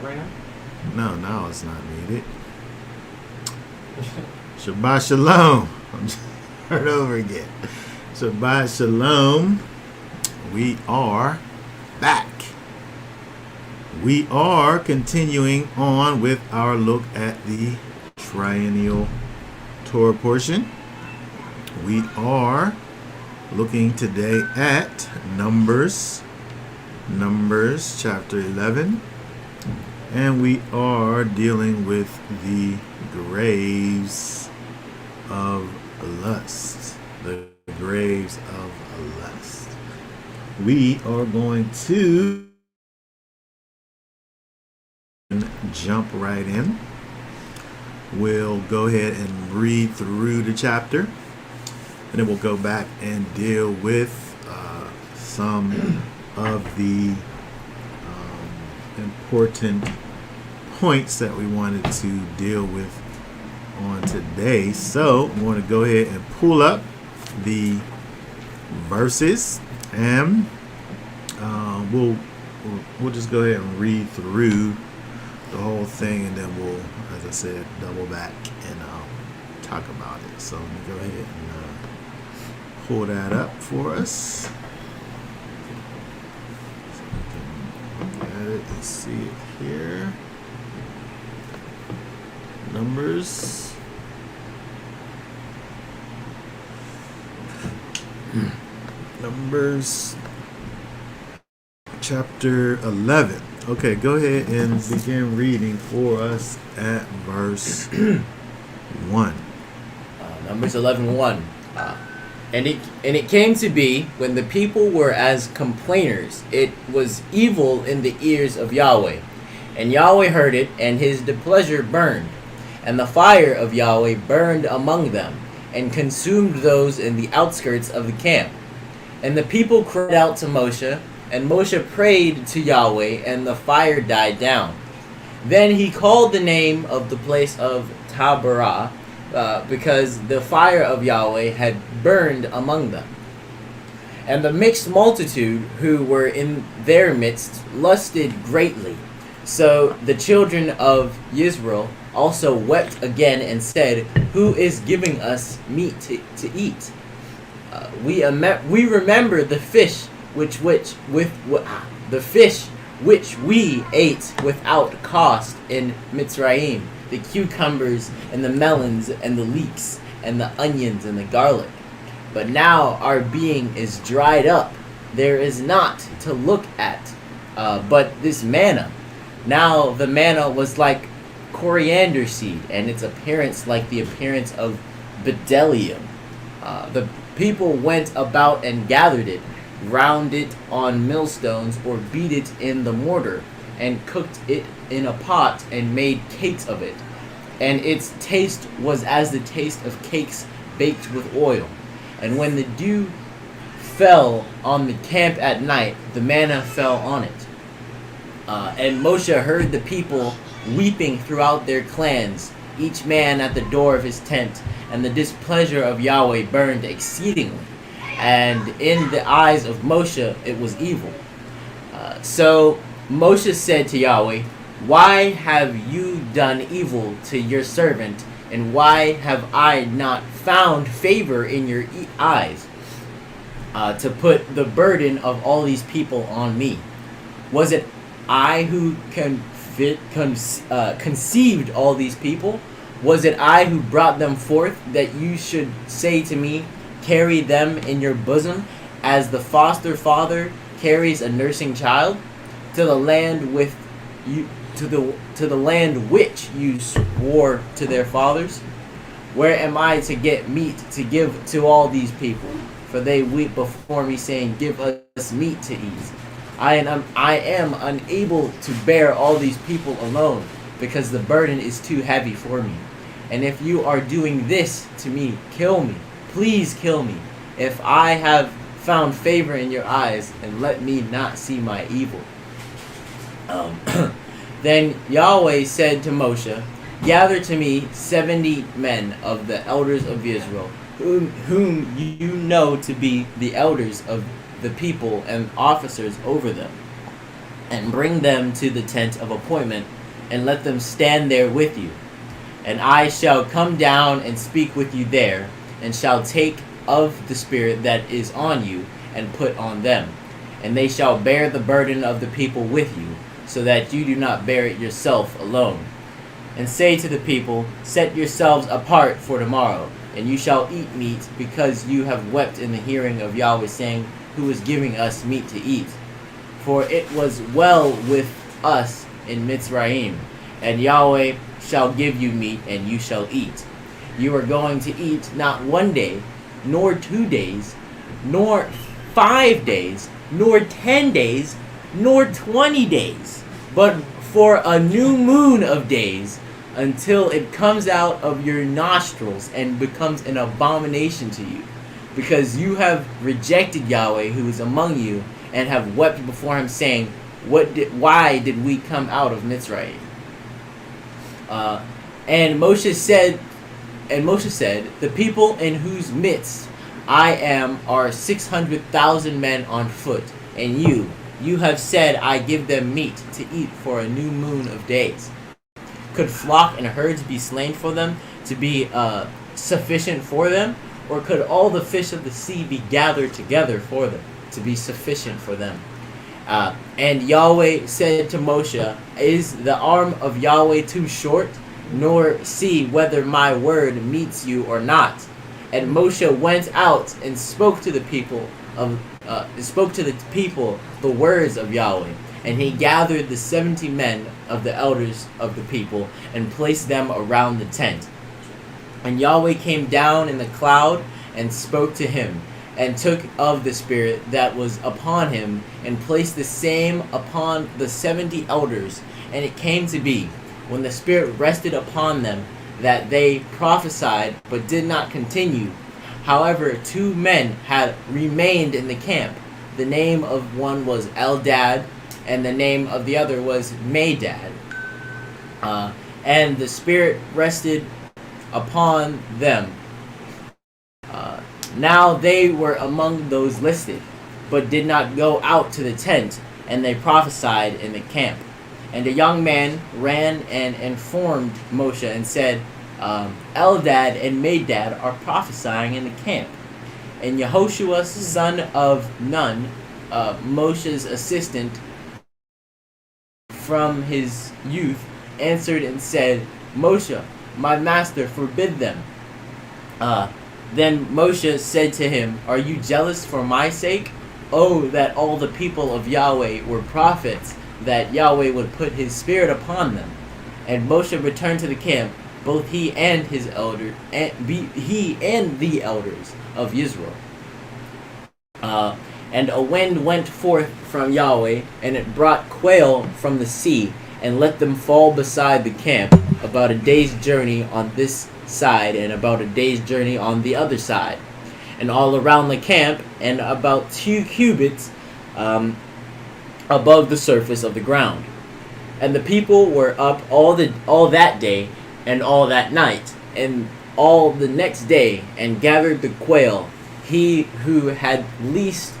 right now? No, now it's not needed. Shabbat Shalom. I'm start over again. Shabbat Shalom. We are back. We are continuing on with our look at the triennial Torah portion. We are looking today at Numbers chapter 11. And we are dealing with the graves of lust. The graves of lust. We are going to jump right in. We'll go ahead and read through the chapter. And then we'll go back and deal with some of the important points that we wanted to deal with on today. So I'm going to go ahead and pull up the verses, and we'll just go ahead and read through the whole thing, and then we'll, as I said, double back and talk about it. So let me go ahead and pull that up for us. And see it here. Numbers. Numbers chapter 11. Okay, go ahead and begin reading for us at verse 1. Numbers 11:1. And it came to be, when the people were as complainers, it was evil in the ears of Yahweh. And Yahweh heard it, and his displeasure burned. And the fire of Yahweh burned among them, and consumed those in the outskirts of the camp. And the people cried out to Moshe, and Moshe prayed to Yahweh, and the fire died down. Then he called the name of the place of Taberah, because the fire of Yahweh had burned among them. And the mixed multitude who were in their midst lusted greatly. So the children of Israel also wept again and said, "Who is giving us meat to eat? We remember the fish which we ate without cost in Mitzrayim, the cucumbers and the melons and the leeks and the onions and the garlic. But now our being is dried up. There is naught to look at but this manna." Now the manna was like coriander seed, and its appearance like the appearance of bdellium. The people went about and gathered it, ground it on millstones, or beat it in the mortar, and cooked it in a pot, and made cakes of it. And its taste was as the taste of cakes baked with oil. And when the dew fell on the camp at night, the manna fell on it. And Moshe heard the people weeping throughout their clans, each man at the door of his tent, and the displeasure of Yahweh burned exceedingly. And in the eyes of Moshe it was evil. So Moshe said to Yahweh, "Why have you done evil to your servant, and why have I not found favor in your eyes to put the burden of all these people on me? Was it I who conceived all these people? Was it I who brought them forth, that you should say to me, 'Carry them in your bosom, as the foster father carries a nursing child, to the land with you, to the land which you swore to their fathers? Where am I to get meat to give to all these people? For they weep before me, saying, Give us meat to eat. I am unable to bear all these people alone, because the burden is too heavy for me. And if you are doing this to me, kill me. Please kill me, if I have found favor in your eyes, and let me not see my evil." Then Yahweh said to Moshe, "Gather to me 70 men of the elders of Israel, whom you know to be the elders of the people and officers over them, and bring them to the tent of appointment and let them stand there with you. And I shall come down and speak with you there, and shall take of the Spirit that is on you, and put on them. And they shall bear the burden of the people with you, so that you do not bear it yourself alone. And say to the people, set yourselves apart for tomorrow, and you shall eat meat, because you have wept in the hearing of Yahweh, saying, who is giving us meat to eat? For it was well with us in Mitzrayim, and Yahweh shall give you meat, and you shall eat. You are going to eat not 1 day, nor 2 days, nor 5 days, nor 10 days, nor 20 days, but for a new moon of days, until it comes out of your nostrils and becomes an abomination to you, because you have rejected Yahweh who is among you, and have wept before him, saying, why did we come out of Mitzrayim? And Moshe said, the people in whose midst I am are 600,000 men on foot, and you have said, I give them meat to eat for a new moon of days. Could flock and herds be slain for them, to be sufficient for them? Or could all the fish of the sea be gathered together for them, to be sufficient for them? And Yahweh said to Moshe, is the arm of Yahweh too short? Nor see whether my word meets you or not. And Moshe went out and spoke to the people the words of Yahweh. And he gathered the 70 men of the elders of the people, and placed them around the tent. And Yahweh came down in the cloud and spoke to him, and took of the Spirit that was upon him, and placed the same upon the 70 elders. And it came to be, when the Spirit rested upon them, that they prophesied, but did not continue. However, 2 men had remained in the camp. The name of one was Eldad, and the name of the other was Medad. And the Spirit rested upon them. Now they were among those listed, but did not go out to the tent, and they prophesied in the camp. And a young man ran and informed Moshe and said, Eldad and Medad are prophesying in the camp. And Yehoshua, son of Nun, Moshe's assistant from his youth, answered and said, Moshe, my master, forbid them. Then Moshe said to him, are you jealous for my sake? Oh, that all the people of Yahweh were prophets, that Yahweh would put his Spirit upon them. And Moshe returned to the camp, both he and his elder, he and the elders of Israel. And a wind went forth from Yahweh, and it brought quail from the sea, and let them fall beside the camp, about a day's journey on this side, and about a day's journey on the other side, and all around the camp, and about 2 cubits above the surface of the ground. And the people were up all that day, and all that night, and all the next day, and gathered the quail. He who had least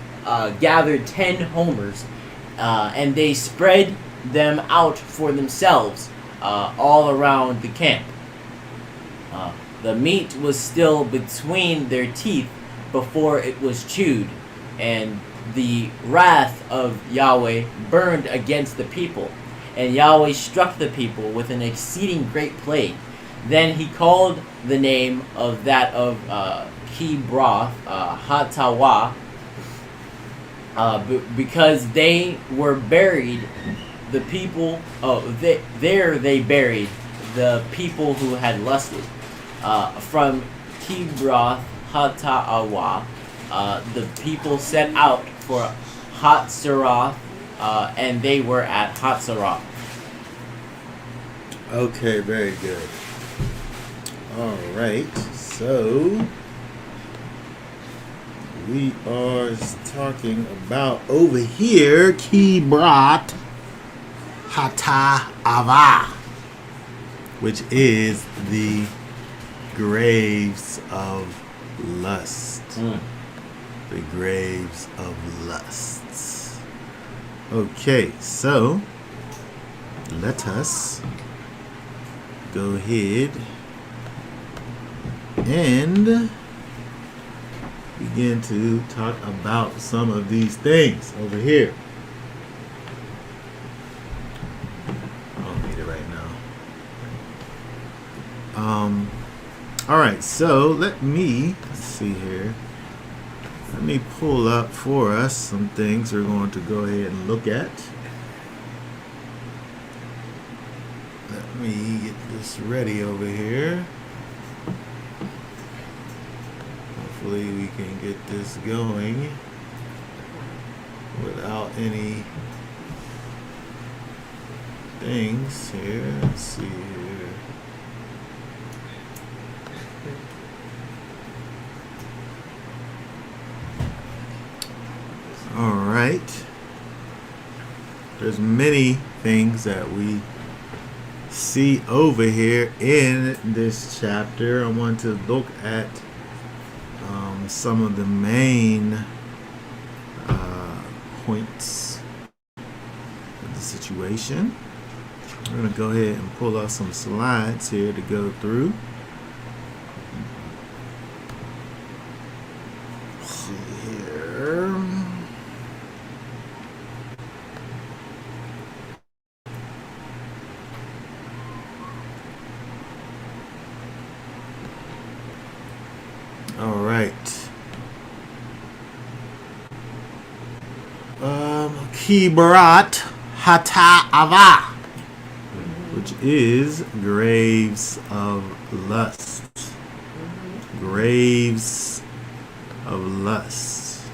gathered 10 homers, and they spread them out for themselves all around the camp. The meat was still between their teeth before it was chewed, and the wrath of Yahweh burned against the people, and Yahweh struck the people with an exceeding great plague. Then he called the name of that of Kibroth Hatawa, because they were buried. The people, there they buried the people who had lusted. From Kibroth Hatawa, the people set out for Hatzeroth, and they were at Hatzeroth. Okay, very good. All right, so we are talking about over here Kibroth Hataava, which is the graves of lust. The graves of lusts. Okay, so let us go ahead and begin to talk about some of these things over here. I don't need it right now. All right, so let's see here. Let me pull up for us some things we're going to go ahead and look at. Let me get this ready over here. Hopefully we can get this going without any things here. Let's see here. All right. There's many things that we see over here in this chapter. I want to look at some of the main points of the situation. I'm going to go ahead and pull up some slides here to go through. Let's see here. All right. Kibarat Hata'ava, which is graves of lust. Graves of lust.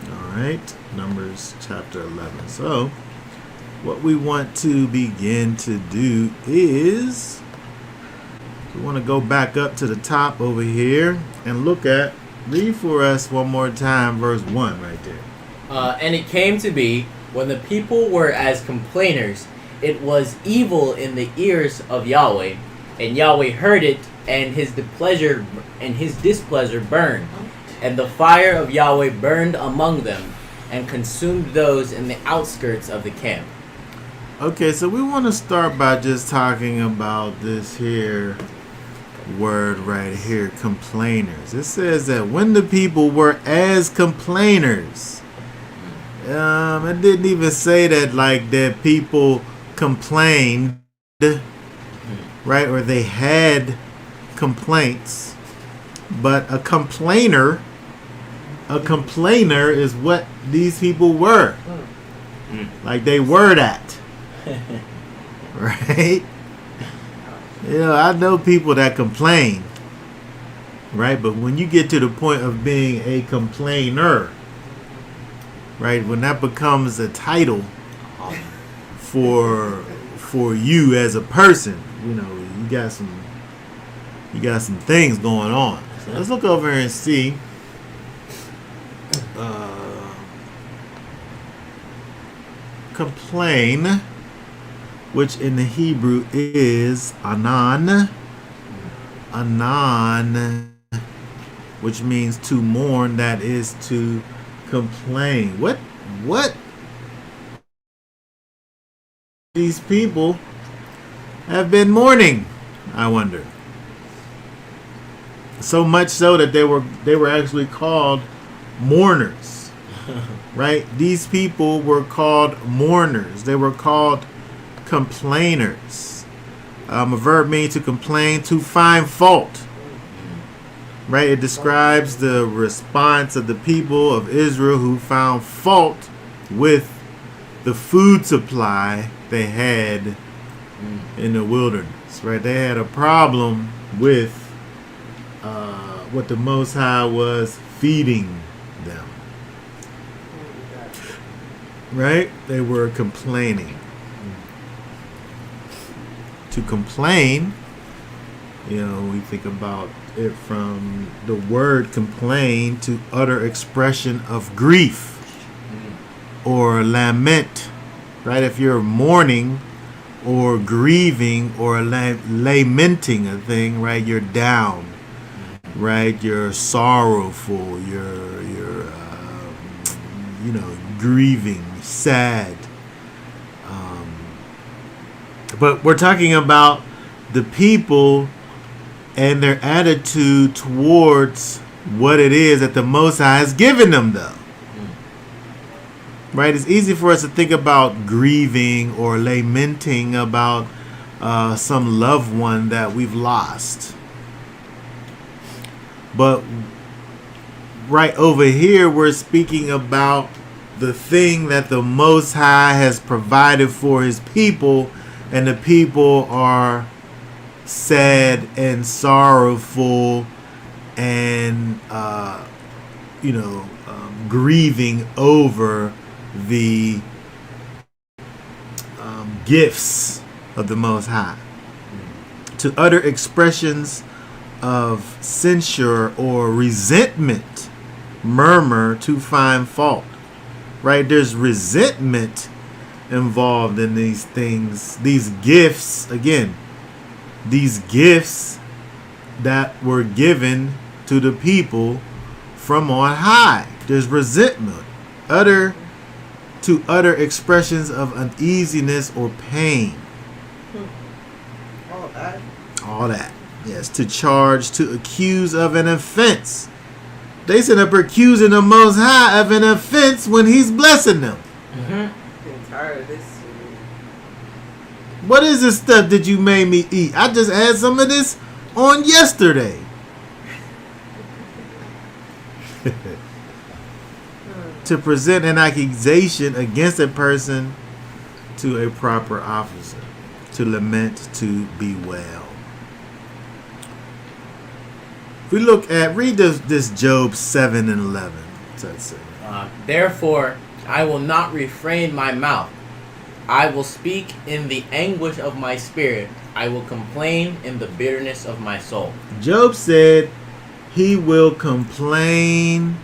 All right. Numbers chapter 11. So, what we want to begin to do is we want to go back up to the top over here and read for us one more time verse 1 right there. And it came to be, when the people were as complainers, it was evil in the ears of Yahweh, and Yahweh heard it, and his displeasure burned, and the fire of Yahweh burned among them, and consumed those in the outskirts of the camp. Okay, so we want to start by just talking about this here word right here, complainers. It says that when the people were as complainers, it didn't even say that like that people complained, right? Or they had complaints. But a complainer is what these people were. Like they were that. Right? You know, I know people that complain. Right? But when you get to the point of being a complainer, right, when that becomes a title for you as a person, you know, you got some things going on. So let's look over here and see. Complain, which in the Hebrew is anan, which means to mourn, that is to complain. What these people have been mourning, I wonder. So much so that they were actually called mourners. Right? These people were called mourners. They were called complainers. A verb means to complain, to find fault. Right? It describes the response of the people of Israel who found fault with the food supply they had in the wilderness. Right? They had a problem with what the Most High was feeding them. Right? They were complaining. To complain, you know, we think about it from the word complain, to utter expression of grief or lament. Right? If you're mourning or grieving or lamenting a thing, right? You're down. Right? You're sorrowful. You're grieving, sad. But we're talking about the people and their attitude towards what it is that the Most High has given them, though. Right? It's easy for us to think about grieving or lamenting about some loved one that we've lost. But right over here, we're speaking about the thing that the Most High has provided for his people, and the people are sad and sorrowful and, grieving over the gifts of the Most High. To utter expressions of censure or resentment, murmur, to find fault. Right? There's resentment involved in these things. These gifts, again, these gifts that were given to the people from on high. There's resentment. To utter expressions of uneasiness or pain. All that. Yes, to charge, to accuse of an offense. They sit up accusing the Most High of an offense when he's blessing them. I'm tired of this. What is this stuff that you made me eat? I just had some of this on yesterday. To present an accusation against a person to a proper officer. To lament, to bewail. If we read this Job 7 and 11. What's that say? Therefore, I will not refrain my mouth. I will speak in the anguish of my spirit. I will complain in the bitterness of my soul. Job said he will complain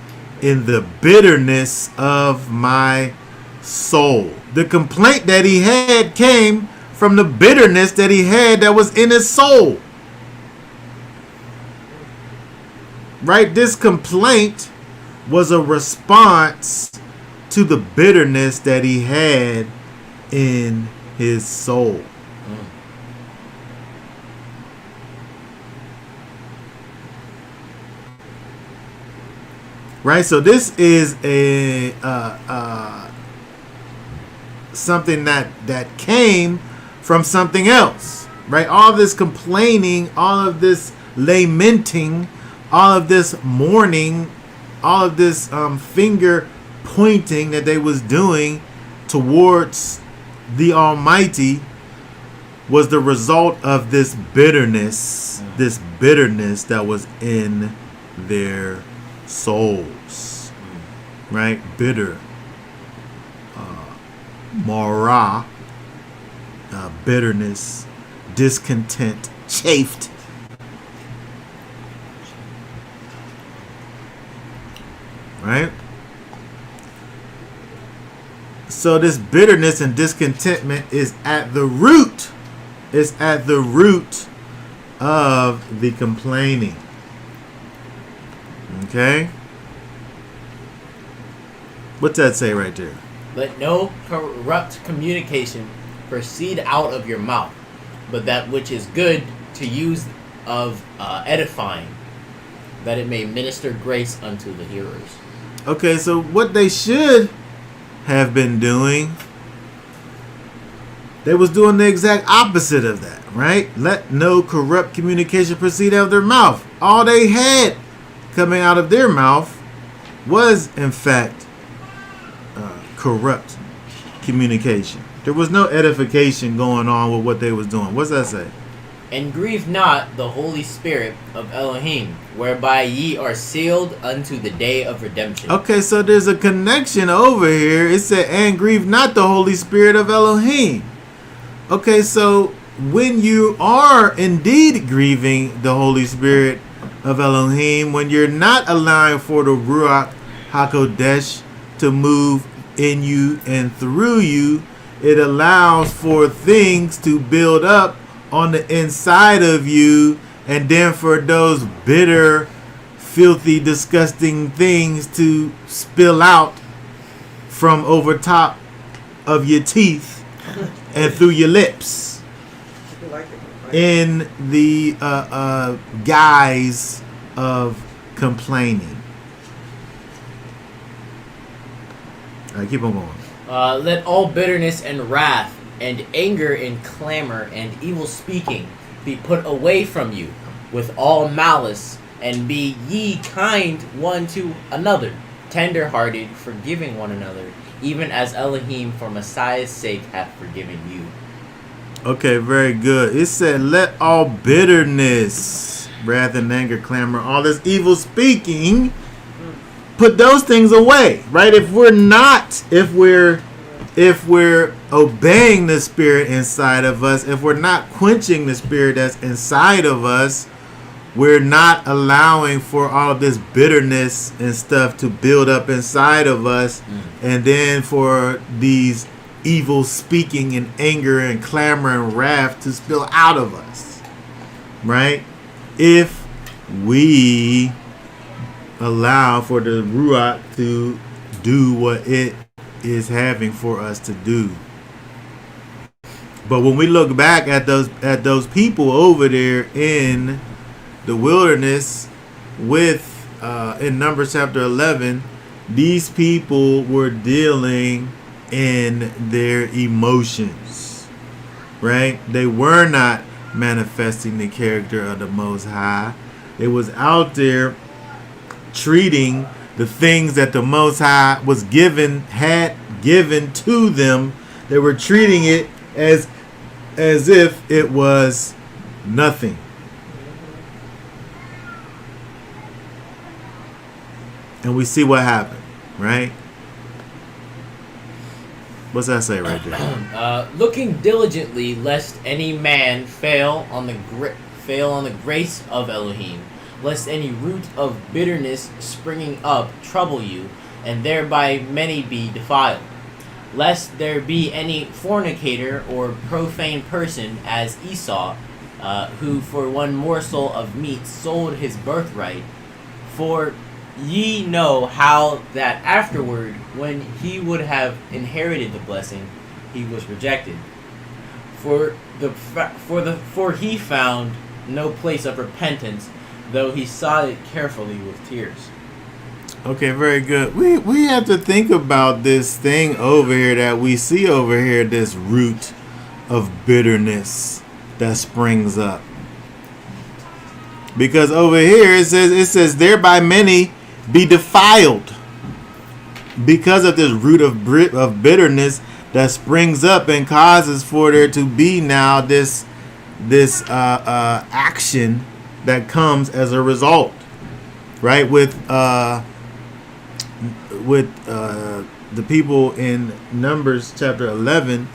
in the bitterness of my soul. The complaint that he had came from the bitterness that he had that was in his soul. Right? This complaint was a response to the bitterness that he had in his soul. Right? So this is a something that came from something else. Right? All this complaining, all of this lamenting, all of this mourning, all of this finger pointing that they was doing towards the Almighty was the result of this bitterness that was in their souls. Right? Bitter. Mara. Bitterness. Discontent. Chafed. Right? So this bitterness and discontentment is at the root. It's at the root of the complaining. Okay? What's that say right there? Let no corrupt communication proceed out of your mouth, but that which is good to use of edifying, that it may minister grace unto the hearers. Okay, so what they should have been doing, they was doing the exact opposite of that, right? Let no corrupt communication proceed out of their mouth. All they had coming out of their mouth was, in fact, corrupt communication. There was no edification going on with what they was doing. What's that say? And grieve not the Holy Spirit of Elohim, whereby ye are sealed unto the day of redemption. Okay, so there's a connection over here. It said, and grieve not the Holy Spirit of Elohim. Okay, so when you are indeed grieving the Holy Spirit of Elohim, when you're not allowing for the Ruach HaKodesh to move in you and through you, it allows for things to build up on the inside of you, and then for those bitter, filthy, disgusting things to spill out from over top of your teeth and through your lips. in the guise of complaining. All right, keep on going. Let all bitterness and wrath and anger and clamor and evil speaking be put away from you with all malice, and be ye kind one to another, tender-hearted, forgiving one another, even as Elohim for Messiah's sake hath forgiven you. Okay, very good. It said, let all bitterness, wrath and anger, clamor, all this evil speaking, put those things away, right? If we're obeying the Spirit inside of us, if we're not quenching the Spirit that's inside of us, we're not allowing for all of this bitterness and stuff to build up inside of us, and then for these evil speaking and anger and clamor and wrath to spill out of us, right? If we allow for the Ruach to do what it is having for us to do. But when we look back at those people over there in the wilderness with in Numbers chapter 11, these people were dealing in their emotions, right? They were not manifesting the character of the Most High. They was out there treating the things that the Most High had given to them. They were treating it as if it was nothing. And we see what happened, right? What's that say right there? Looking diligently, lest any man fail on the grace of Elohim, lest any root of bitterness springing up trouble you, and thereby many be defiled. Lest there be any fornicator or profane person as Esau, who for one morsel of meat sold his birthright. For ye know how that afterward, when he would have inherited the blessing, he was rejected. For he found no place of repentance, though he sought it carefully with tears. Okay, very good. We have to think about this thing over here that we see over here, this root of bitterness that springs up. Because over here it says thereby many be defiled, because of this root of bitterness that springs up and causes for there to be now this action that comes as a result, right? With the people in Numbers chapter 11,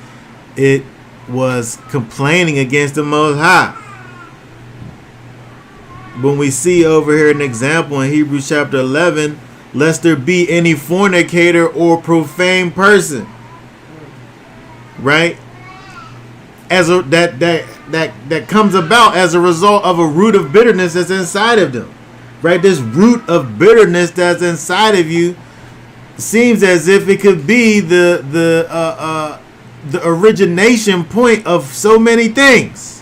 it was complaining against the Most High. When we see over here an example in Hebrews chapter 11, lest there be any fornicator or profane person, right? That comes about as a result of a root of bitterness that's inside of them, right? This root of bitterness that's inside of you seems as if it could be the origination point of so many things.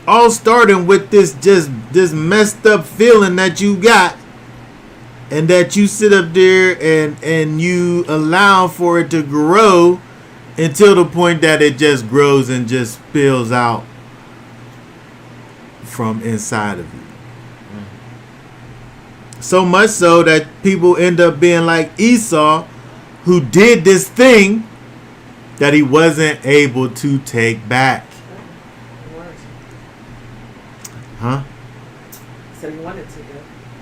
All starting with this messed up feeling that you got, and that you sit up there and you allow for it to grow until the point that it just grows and just spills out from inside of you. So much so that people end up being like Esau, who did this thing that he wasn't able to take back. Huh? So he wanted to.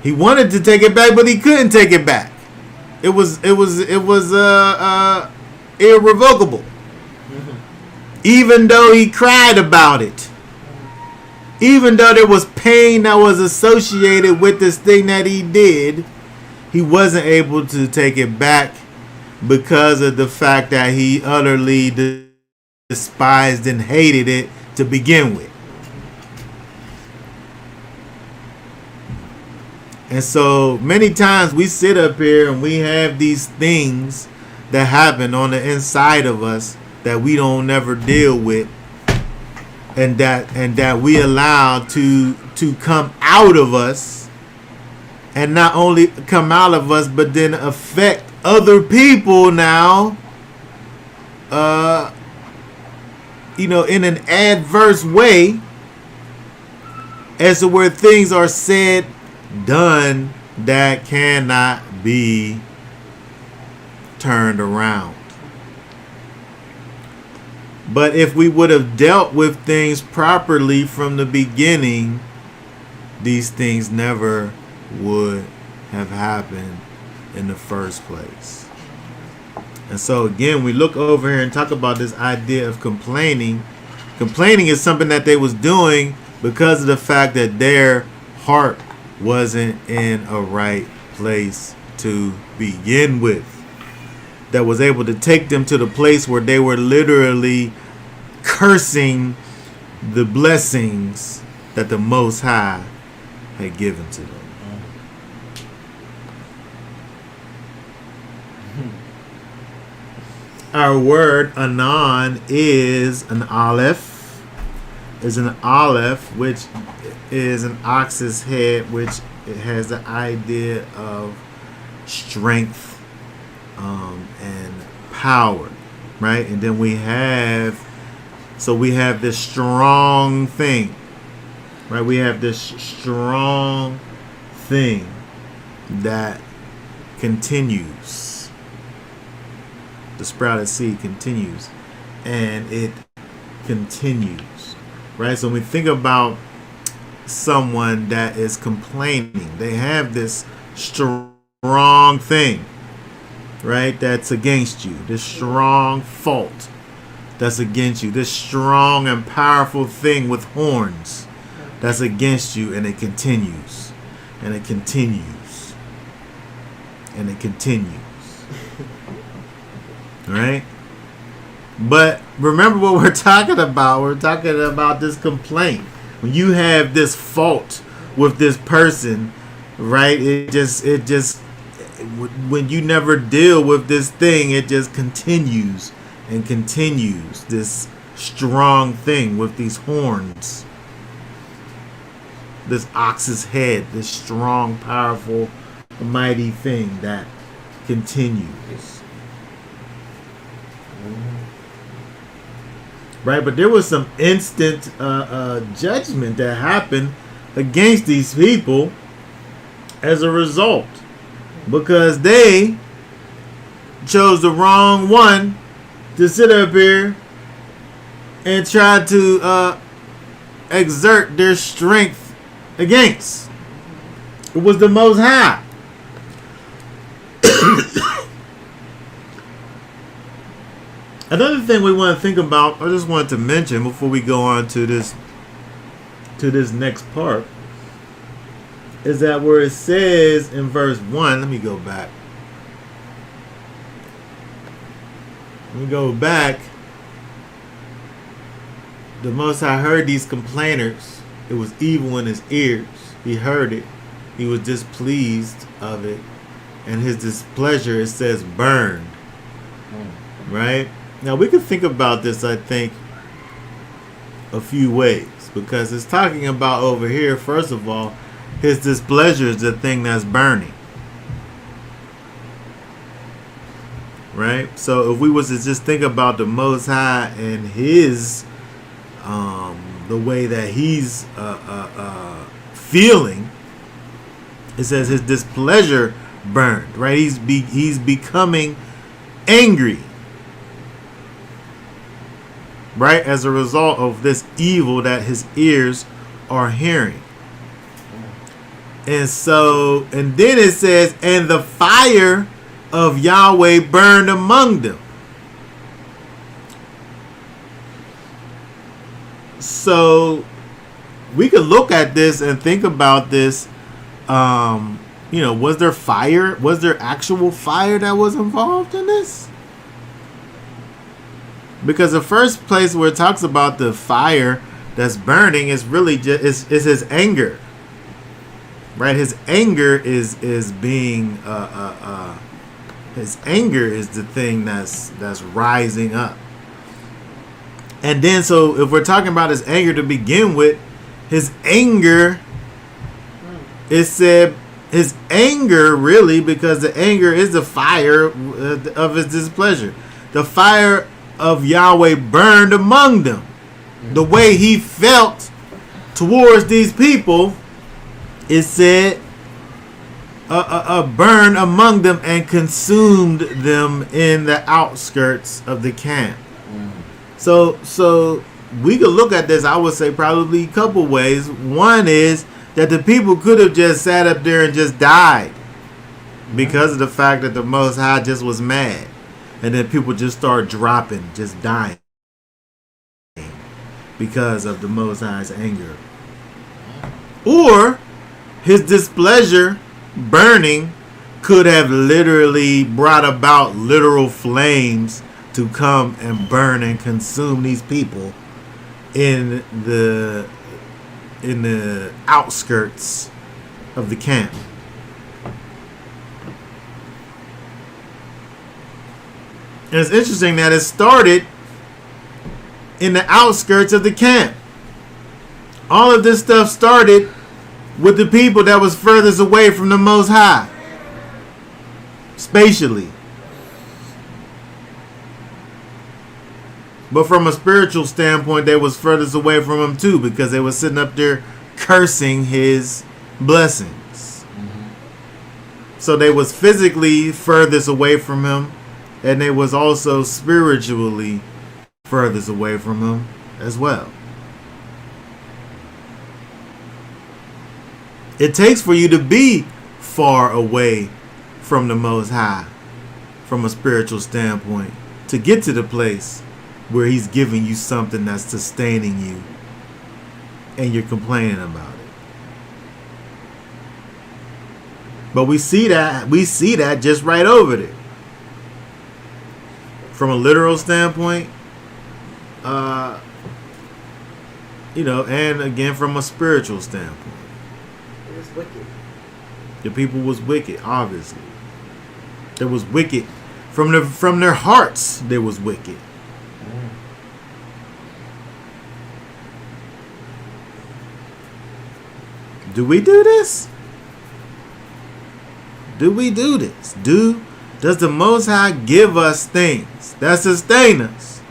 He wanted to take it back, but he couldn't take it back. It was irrevocable. Mm-hmm. Even though he cried about it. Even though there was pain that was associated with this thing that he did, he wasn't able to take it back because of the fact that he utterly despised and hated it to begin with. And so many times we sit up here and we have these things that happen on the inside of us that we don't never deal with. and that we allow to come out of us, and not only come out of us, but then affect other people now, in an adverse way, as to where things are said, done, that cannot be turned around. But if we would have dealt with things properly from the beginning, these things never would have happened in the first place. And so again, we look over here and talk about this idea of complaining. Complaining is something that they was doing because of the fact that their heart wasn't in a right place to begin with. That was able to take them to the place where they were literally cursing the blessings that the Most High had given to them. Our word anon is an aleph, which is an ox's head, which it has the idea of strength and power, right? And then we have this strong thing, right? We have this strong thing that continues. The sprouted seed continues, and it continues, right? So when we think about someone that is complaining, they have this strong thing, right, that's against you, this strong fault that's against you, this strong and powerful thing with horns that's against you, and it continues, and it continues, and it continues. Right? But remember what we're talking about. We're talking about this complaint. When you have this fault with this person, right? It just when you never deal with this thing, it just continues and continues. This strong thing with these horns, this ox's head, this strong, powerful, mighty thing that continues. Right, but there was some instant judgment that happened against these people as a result, because they chose the wrong one to sit up here and try to exert their strength against. It was the Most High. Another thing we want to think about, I just wanted to mention before we go on to this next part, is that where it says in verse 1, let me go back. The Most High heard these complainers. It was evil in his ears. He heard it. He was displeased of it. And his displeasure, it says, burned. Right? Now, we could think about this, I think, a few ways, because it's talking about over here, first of all, his displeasure is the thing that's burning. Right? So if we was to just think about the Most High and his, the way that he's feeling, it says his displeasure burned, right? He's becoming angry. Right, as a result of this evil that his ears are hearing. And then it says, and the fire of Yahweh burned among them. So we could look at this and think about this. Was there fire? Was there actual fire that was involved in this? Because the first place where it talks about the fire that's burning is really just is his anger, right? His anger is being his anger is the thing that's rising up, And then, so if we're talking about his anger to begin with, his anger, it said his anger really, because the anger is the fire of his displeasure. The fire of Yahweh burned among them. The way he felt towards these people, it said, burn among them and consumed them in the outskirts of the camp. So we could look at this, I would say, probably a couple ways. One is that the people could have just sat up there and just died because of the fact that the Most High just was mad. And then people just start dropping, just dying because of the Most High's anger. Or his displeasure burning could have literally brought about literal flames to come and burn and consume these people in the outskirts of the camp. And it's interesting that it started in the outskirts of the camp. All of this stuff started with the people that was furthest away from the Most High, spatially. But from a spiritual standpoint, they was furthest away from him too, because they was sitting up there cursing his blessings. So they was physically furthest away from him, and they was also spiritually furthest away from him as well. It takes for you to be far away from the Most High from a spiritual standpoint to get to the place where he's giving you something that's sustaining you and you're complaining about it. But we see that just right over there. From a literal standpoint, and again from a spiritual standpoint. It was wicked. The people was wicked, obviously. It was wicked. From their hearts, they was wicked. Do we do this? Do we do this? Does the Most High give us things that sustain us?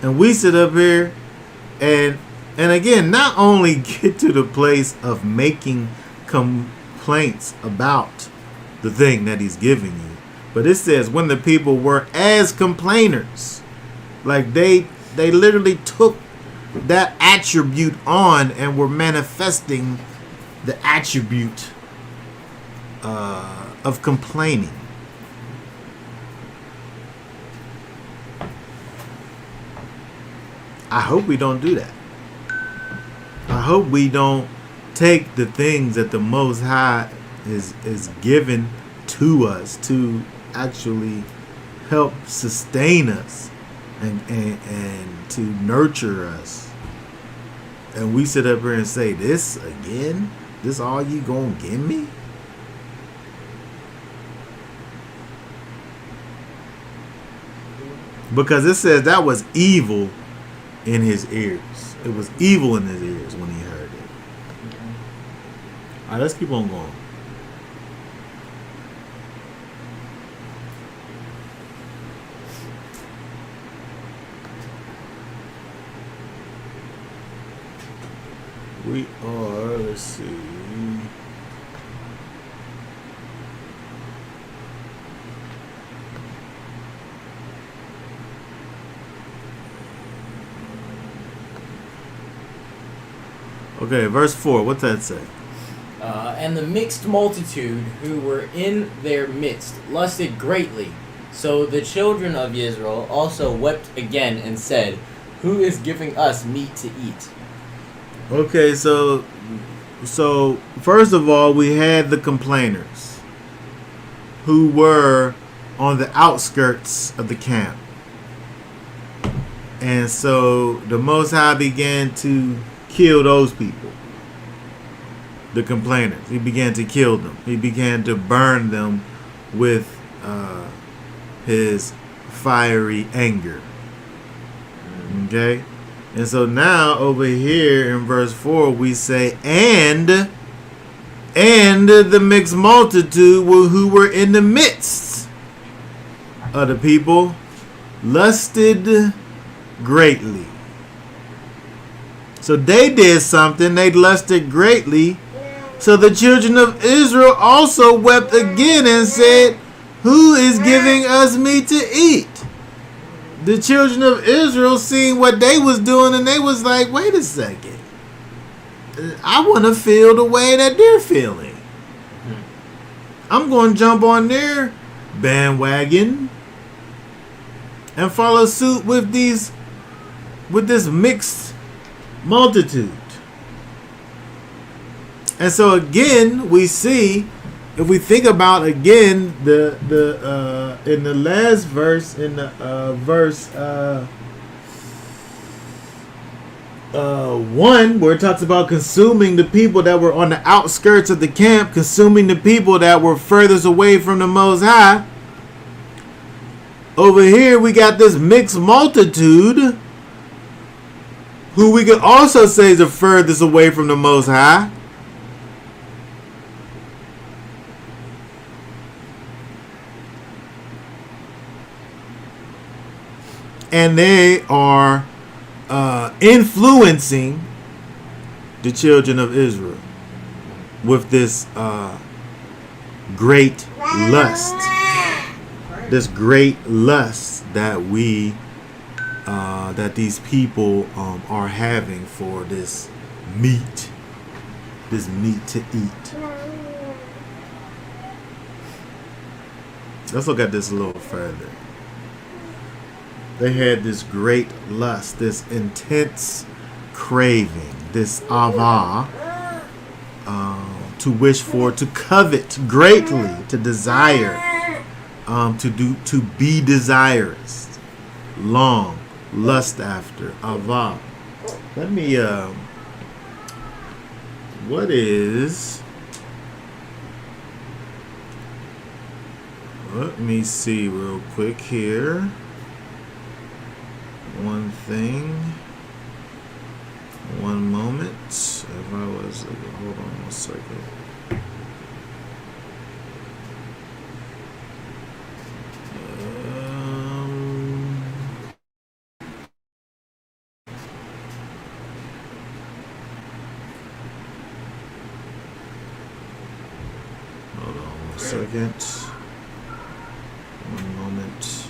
And we sit up here and again, not only get to the place of making complaints about the thing that he's giving you, but it says when the people were as complainers, like they literally took that attribute on and were manifesting the attribute of complaining. I hope we don't do that. I hope we don't take the things that the Most High is given to us to actually help sustain us and to nurture us, and we sit up here and say, this again? This all you gonna give me? Because it says that was evil in his ears. It was evil in his ears when he heard it. All right, let's keep on going. We are, let's see. Okay, verse 4, what's that say? And the mixed multitude who were in their midst lusted greatly. So the children of Israel also wept again and said, who is giving us meat to eat? Okay, so first of all, we had the complainers who were on the outskirts of the camp. And so the Most High began to kill those people, the complainers. He began to kill them. He began to burn them with his fiery anger. Okay? And so now over here in verse 4 we say, and the mixed multitude who were in the midst of the people lusted greatly. So they did something, they lusted greatly. So the children of Israel also wept again and said, who is giving us meat to eat? The children of Israel seen what they was doing and they was like, wait a second. I want to feel the way that they're feeling. I'm going to jump on their bandwagon and follow suit with this mixed multitude. And so again, we see, if we think about again the in the last verse, in the verse 1, where it talks about consuming the people that were on the outskirts of the camp, consuming the people that were furthest away from the Most High. Over here, we got this mixed multitude, who we could also say is the furthest away from the Most High. And they are influencing the children of Israel with this great lust. This great lust that that these people are having for this meat to eat. Let's look at this a little further. They had this great lust, this intense craving, this avah, to wish for, to covet greatly, to desire, to be desirous, long, lust after, avah. Let me, let me see real quick here. One thing. One moment. If I was, hold on 1 second. Hold on 1 second. One moment.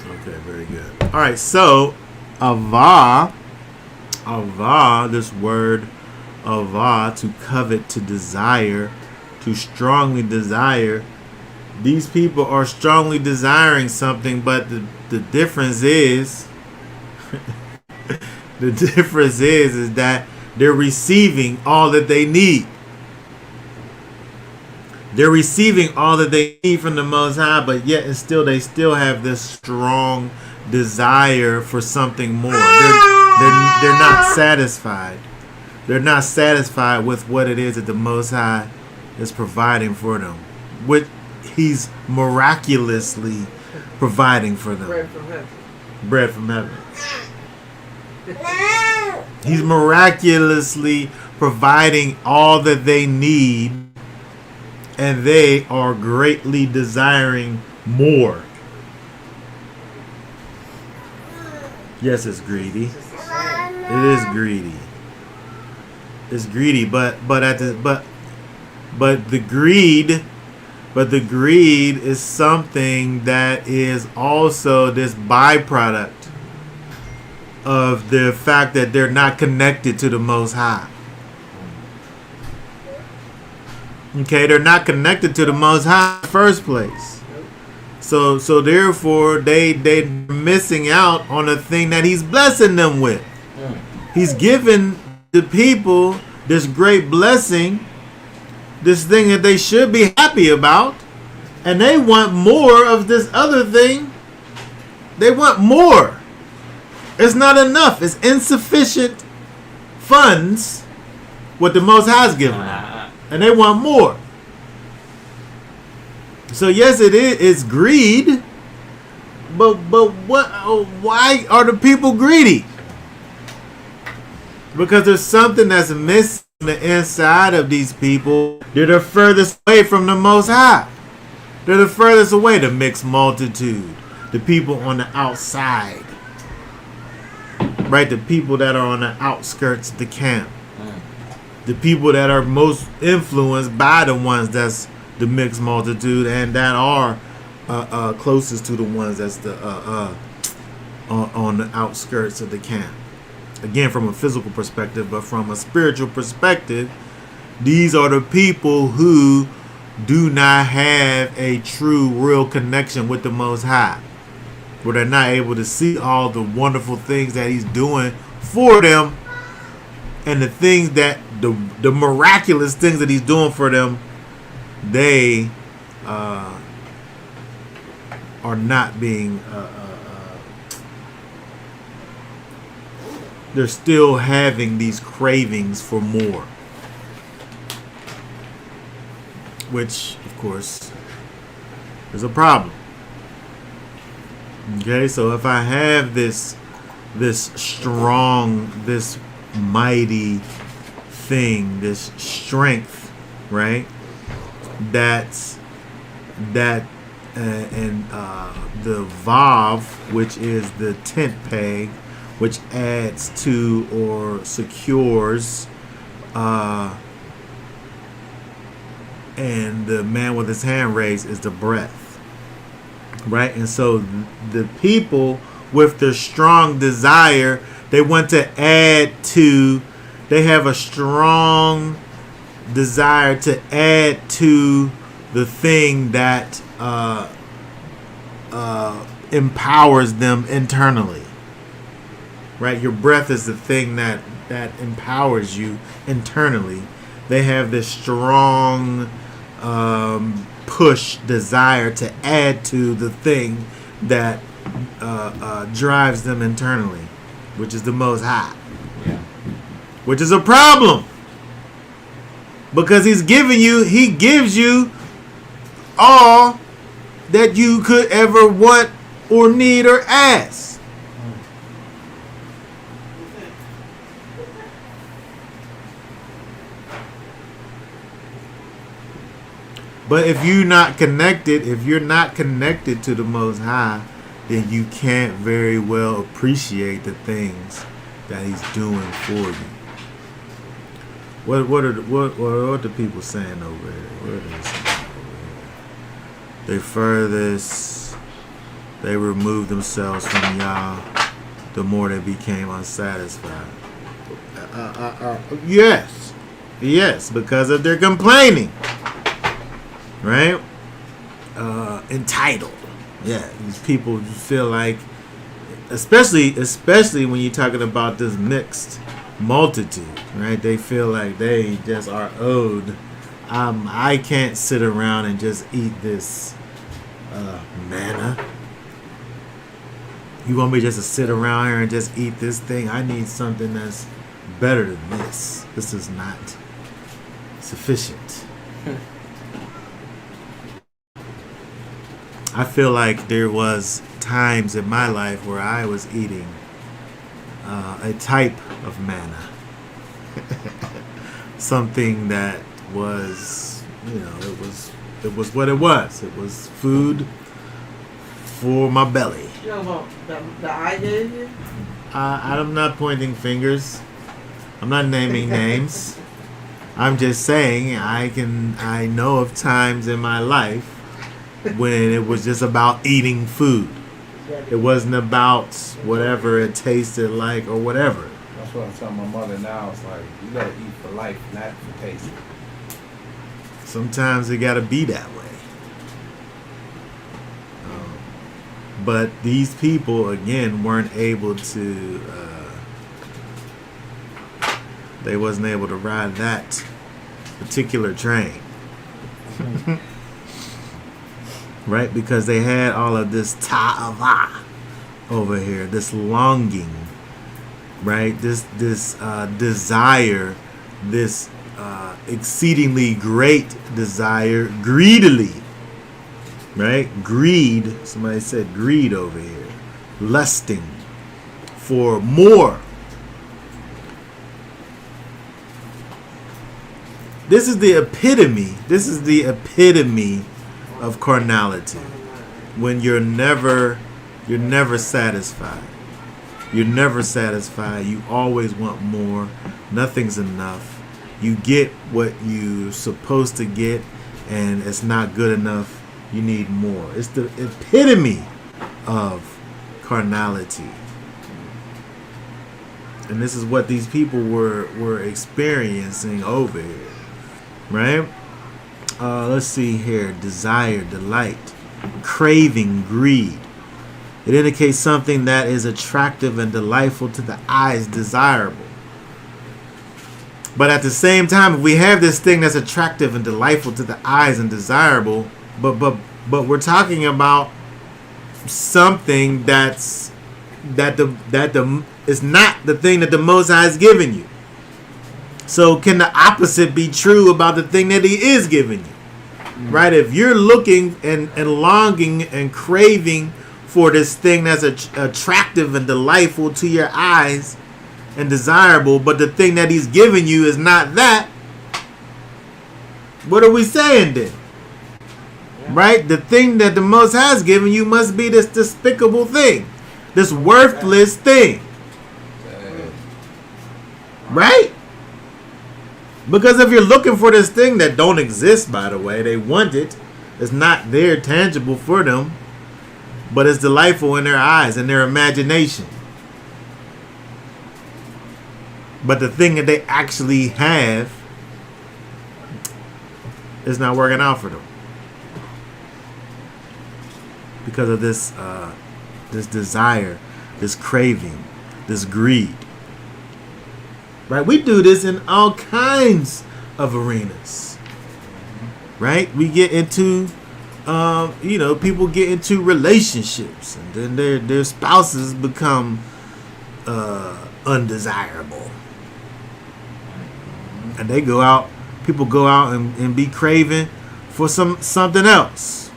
Okay, very good. All right, so avah, this word avah, to covet, to desire, to strongly desire. These people are strongly desiring something, but the difference is, is that they're receiving all that they need. They're receiving all that they need from the Most High, but yet and still they still have this strong desire for something more. They're not satisfied. They're not satisfied with what it is that the Most High is providing for them. What He's miraculously providing for them. Bread from heaven. Bread from heaven. He's miraculously providing all that they need. And they are greatly desiring more. Yes, it's greedy. It is greedy. It's greedy, but the greed is something that is also this byproduct of the fact that they're not connected to the Most High. Okay, they're not connected to the Most High in the first place. So therefore, they're missing out on a thing that He's blessing them with. He's given the people this great blessing, this thing that they should be happy about, and they want more of this other thing. They want more. It's not enough. It's insufficient funds what the Most High has given them. And they want more. So yes, it is. It's greed. But what? Why are the people greedy? Because there's something that's missing on the inside of these people. They're the furthest away from the Most High. They're the furthest away. The mixed multitude. The people on the outside. Right? The people that are on the outskirts of the camp. The people that are most influenced by the ones that's the mixed multitude and that are closest to the ones that's the on the outskirts of the camp. Again, from a physical perspective, but from a spiritual perspective, these are the people who do not have a true, real connection with the Most High, where they're not able to see all the wonderful things that He's doing for them, and the things that the miraculous things that He's doing for them, they are not being. They're still having these cravings for more, which, of course, is a problem. Okay, so if I have this strong, this mighty thing, this strength, right? That's and the vav, which is the tent peg, which adds to or secures, and the man with his hand raised is the breath, right? And so the people with their strong desire, they want to add to, they have a strong desire to add to the thing that empowers them internally. Right, your breath is the thing that empowers you internally. They have this strong push, desire to add to the thing that drives them internally, which is the Most High. Yeah. Which is a problem, because He gives you all that you could ever want or need or ask. But if you're not connected to the Most High, then you can't very well appreciate the things that He's doing for you. What are the people saying over here? What are they saying over here? They furthest, they removed themselves from Yah, the more they became unsatisfied. Yes, because of their complaining. Right? Entitled. Yeah, these people feel like, especially when you're talking about this mixed multitude, right? They feel like they just are owed. I can't sit around and just eat this manna. You want me just to sit around here and just eat this thing? I need something that's better than this. This is not sufficient. I feel like there was times in my life where I was eating a type of manna. Something that was, it was what it was. It was food for my belly. You know about the I gave you? I'm not pointing fingers. I'm not naming names. I'm just saying I know of times in my life when it was just about eating food. It wasn't about whatever it tasted like or whatever. That's what I'm telling my mother now. It's like, you gotta eat for life, not for taste. Sometimes it gotta be that way. But these people, again, weren't able to, they wasn't able to ride that particular train. Right? Because they had all of this ta'ava over here, this longing, right? This desire, this exceedingly great desire, greedily, right? Greed. Somebody said greed over here. Lusting for more. This is the epitome. This is the epitome of carnality. When you're never satisfied. You're never satisfied. You always want more. Nothing's enough. You get what you're supposed to get, and it's not good enough. You need more. It's the epitome of carnality. And this is what these people were experiencing over here. Right? Let's see here. Desire, delight, craving, greed. It indicates something that is attractive and delightful to the eyes, desirable. But at the same time, if we have this thing that's attractive and delightful to the eyes and desirable, but we're talking about something it's not the thing that the Most High is giving you. So can the opposite be true about the thing that He is giving you? Right? If you're looking and longing and craving for this thing that's attractive and delightful to your eyes and desirable, but the thing that He's giving you is not that, what are we saying then? Yeah. Right? The thing that the Most High has given you must be this despicable thing, this worthless thing. Right? Because if you're looking for this thing that don't exist, by the way, they want it, it's not there tangible for them, but it's delightful in their eyes and their imagination. But the thing that they actually have is not working out for them because of this desire, this craving, this greed. Right? We do this in all kinds of arenas. Right? We get into people get into relationships, and then their spouses become undesirable, and people go out and be craving for something else.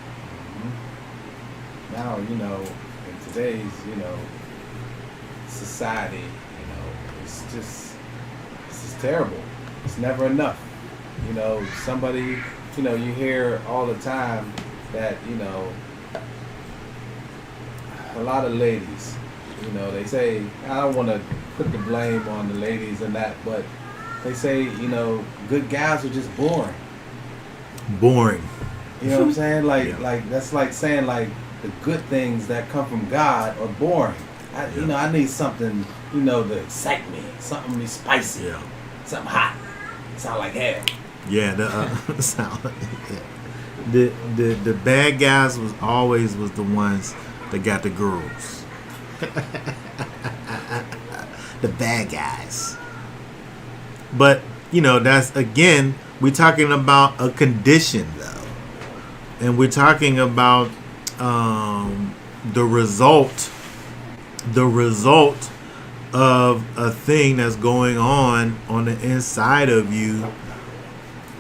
Now, in today's, society, it's just terrible. It's never enough. Somebody, you hear all the time that, a lot of ladies, they say, I don't want to put the blame on the ladies and that, but they say, good guys are just boring. Boring. You know what I'm saying? Like, Yeah. like that's like saying like the good things that come from God are boring. I need something, to excite me, something spicy, Yeah. something hot, sound like hell. Yeah. The bad guys was always the ones that got the girls. The bad guys. But that's again, we're talking about a condition though, and we're talking about the result of a thing that's going on the inside of you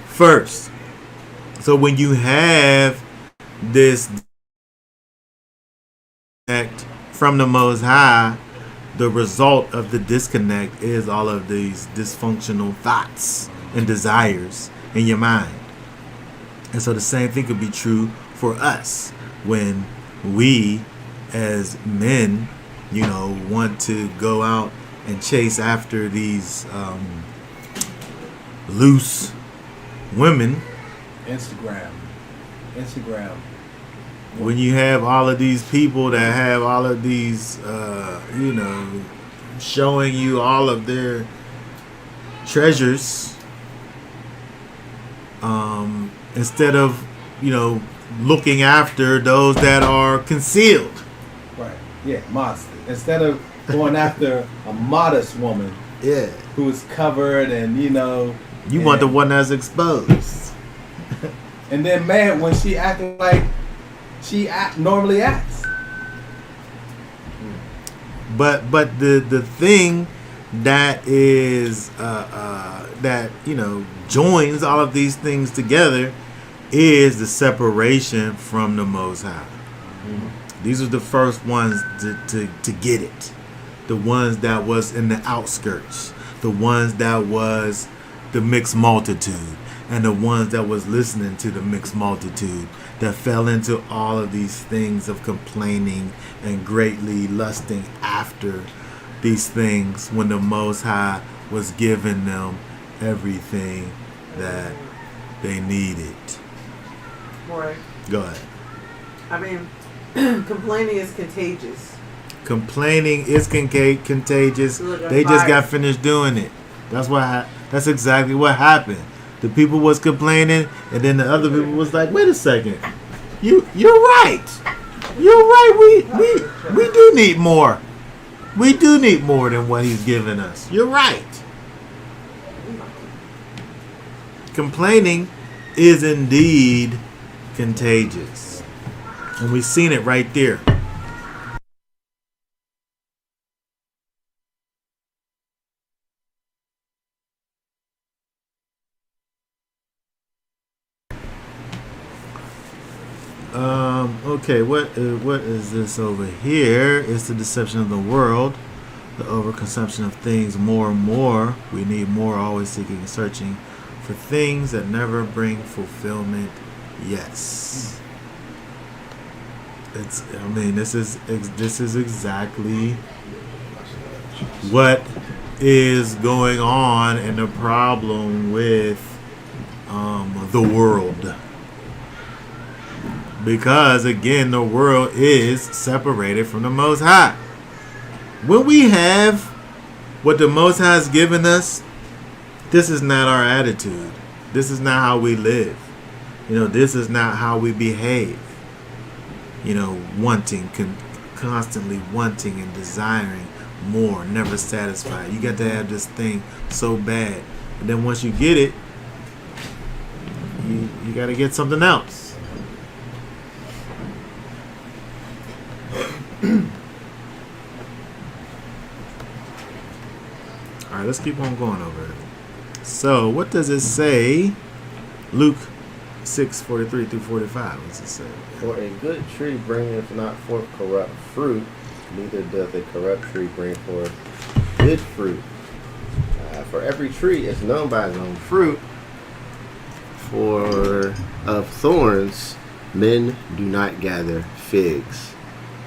first. So when you have this disconnect from the Most High, the result of the disconnect is all of these dysfunctional thoughts and desires in your mind. And so the same thing could be true for us when we as men, want to go out and chase after these loose women. Instagram. When you have all of these people that have all of these, showing you all of their treasures, instead of, looking after those that are concealed. Right. Yeah, modesty. Instead of going after a modest woman, Yeah. who is covered and You want the one that's exposed. And then man, when she acting like she normally acts. But the thing that is that joins all of these things together is the separation from the Most High. These are the first ones to get it. The ones that was in the outskirts. The ones that was the mixed multitude. And the ones that was listening to the mixed multitude. That fell into all of these things of complaining and greatly lusting after these things when the Most High was giving them everything that they needed. Right. Go ahead. I mean, complaining is contagious. Complaining is contagious. Look, I'm They just fired. got finished doing it. That's exactly what happened. The people was complaining, and then the other people was like, "Wait a second, you're right. You're right. We do need more. We do need more than what he's giving us. You're right." Complaining is indeed contagious, and we've seen it right there. Okay, what is this over here? It's the deception of the world, the overconsumption of things more and more. We need more, always seeking and searching for things that never bring fulfillment. Yes. This is exactly what is going on and the problem with the world. Because again, the world is separated from the Most High. When we have what the Most High has given us, this is not our attitude. This is not how we live. This is not how we behave. Constantly wanting and desiring more, never satisfied. You got to have this thing so bad. And then once you get it, you got to get something else. All right, let's keep on going over it. So, what does it say? Luke 6:43 through 45. What's it say? For a good tree bringeth not forth corrupt fruit, neither doth a corrupt tree bring forth good fruit. For every tree is known by its own fruit. For of thorns men do not gather figs,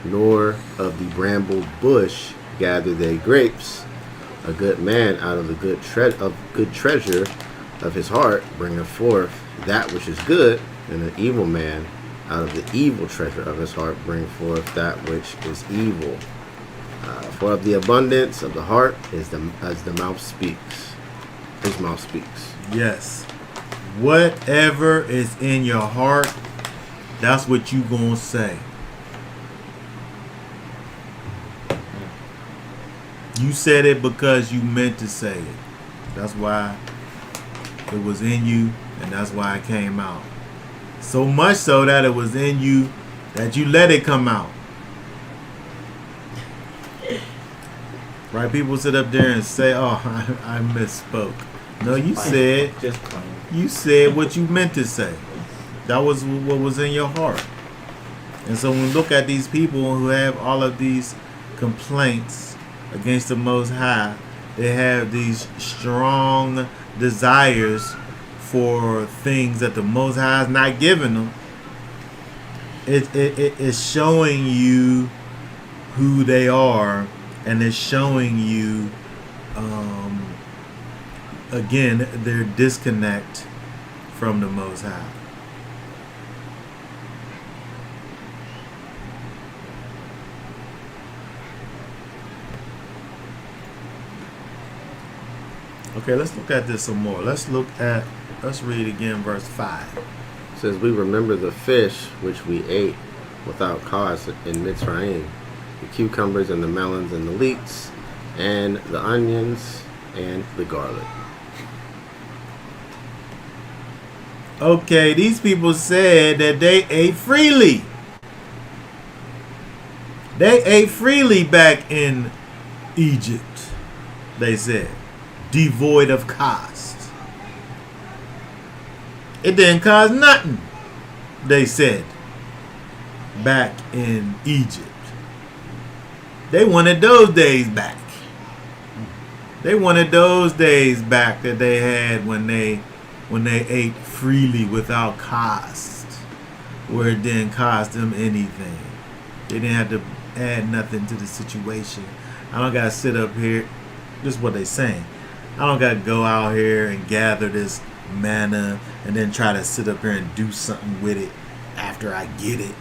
nor of the bramble bush gather they grapes. A good man out of the good treasure of his heart bringeth forth that which is good, and an evil man out of the evil treasure of his heart bringeth forth that which is evil. For of the abundance of the heart as the mouth speaks. His mouth speaks. Yes. Whatever is in your heart, that's what you gonna say. You said it because you meant to say it. That's why it was in you, and that's why it came out. So much so that it was in you that you let it come out. Right? People sit up there and say, "Oh, I misspoke." No, you said what you meant to say. That was what was in your heart. And so when we look at these people who have all of these complaints against the Most High, they have these strong desires for things that the Most High is not giving them. It's showing you who they are, and it's showing you again their disconnect from the Most High. Okay, let's look at this some more. Let's read again verse 5. It says, we remember the fish which we ate without cause in Mitzrayim, the cucumbers and the melons and the leeks, and the onions and the garlic. Okay, these people said that they ate freely. They ate freely back in Egypt, they said, devoid of cost. It didn't cost nothing. they said, back in Egypt. They wanted those days back. They wanted those days back that they had when they ate freely without cost, where it didn't cost them anything. They didn't have to add nothing to the situation. I don't gotta sit up here. This is what they saying. I don't gotta go out here and gather this manna and then try to sit up here and do something with it after I get it.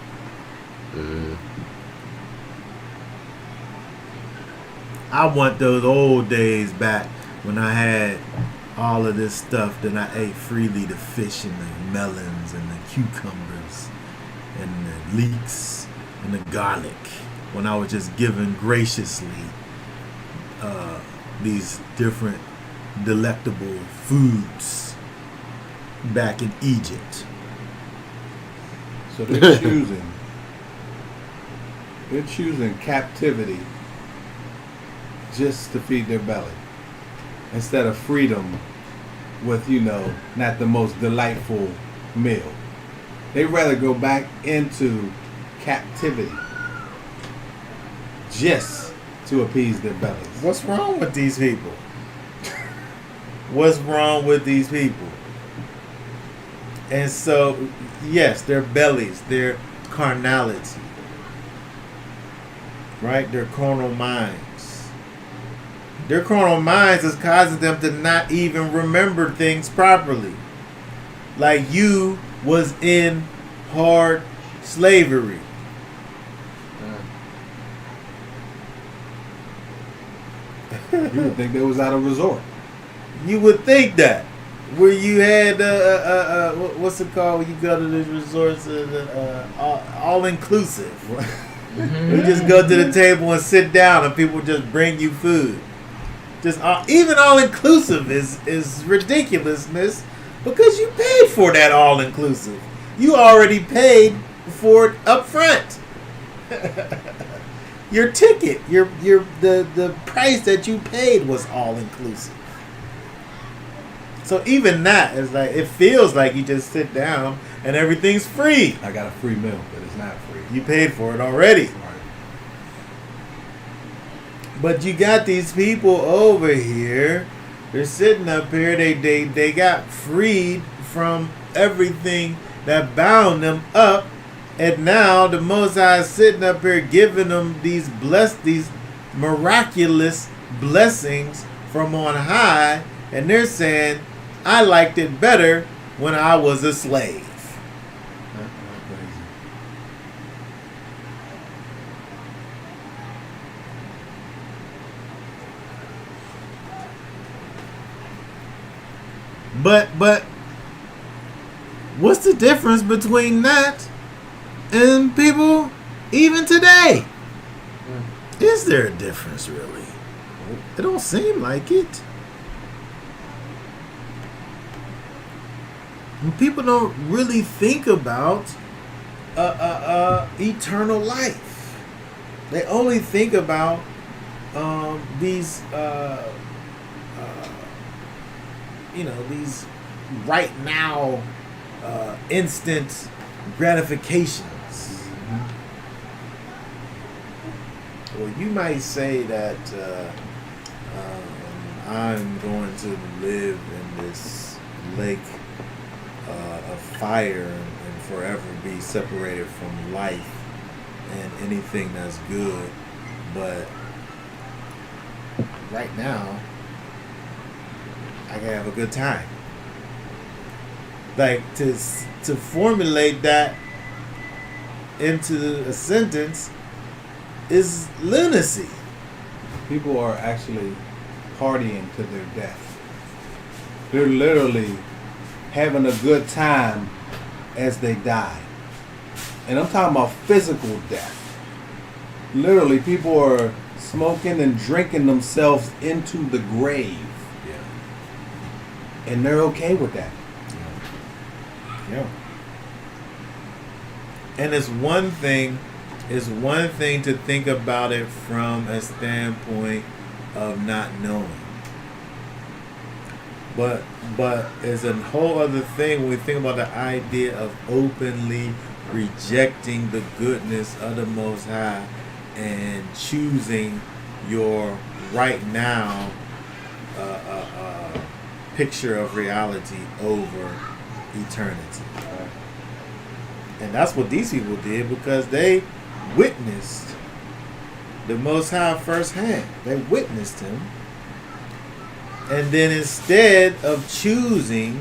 I want those old days back when I had all of this stuff that I ate freely, the fish and the melons and the cucumbers and the leeks and the garlic, when I was just given graciously these different delectable foods back in Egypt. So they're choosing captivity just to feed their belly instead of freedom with, not the most delightful meal. They'd rather go back into captivity just to appease their bellies. What's wrong with these people? What's wrong with these people? And so, yes, their bellies, their carnality, right? Their carnal minds. Their carnal minds is causing them to not even remember things properly. Like you was in hard slavery. You would think they was at a resort. You would think that. Where you had, what's it called when you go to the resorts, all inclusive. You just go to the table and sit down and people just bring you food. Just even all inclusive is ridiculousness because you paid for that all inclusive. You already paid for it up front. Your ticket, the price that you paid was all inclusive. So even that is like, it feels like you just sit down and everything's free. I got a free meal, but it's not free. You paid for it already. Right. But you got these people over here. They're sitting up here. They got freed from everything that bound them up. And now the Most High is sitting up here giving them these miraculous blessings from on high. And they're saying, I liked it better when I was a slave. But what's the difference between that and people even today? Is there a difference really? It don't seem like it. People don't really think about eternal life. They only think about these right now instant gratifications. Well, you might say that I'm going to live in this lake of fire and forever be separated from life and anything that's good, but right now I can have a good time. Like to formulate that into a sentence is lunacy. People are actually partying to their death. They're literally having a good time as they die. And I'm talking about physical death. Literally, people are smoking and drinking themselves into the grave. Yeah. And they're okay with that. Yeah. And it's one thing to think about it from a standpoint of not knowing. But it's a whole other thing when we think about the idea of openly rejecting the goodness of the Most High and choosing your right now picture of reality over eternity. And that's what these people did because they witnessed the Most High firsthand. They witnessed him. And then instead of choosing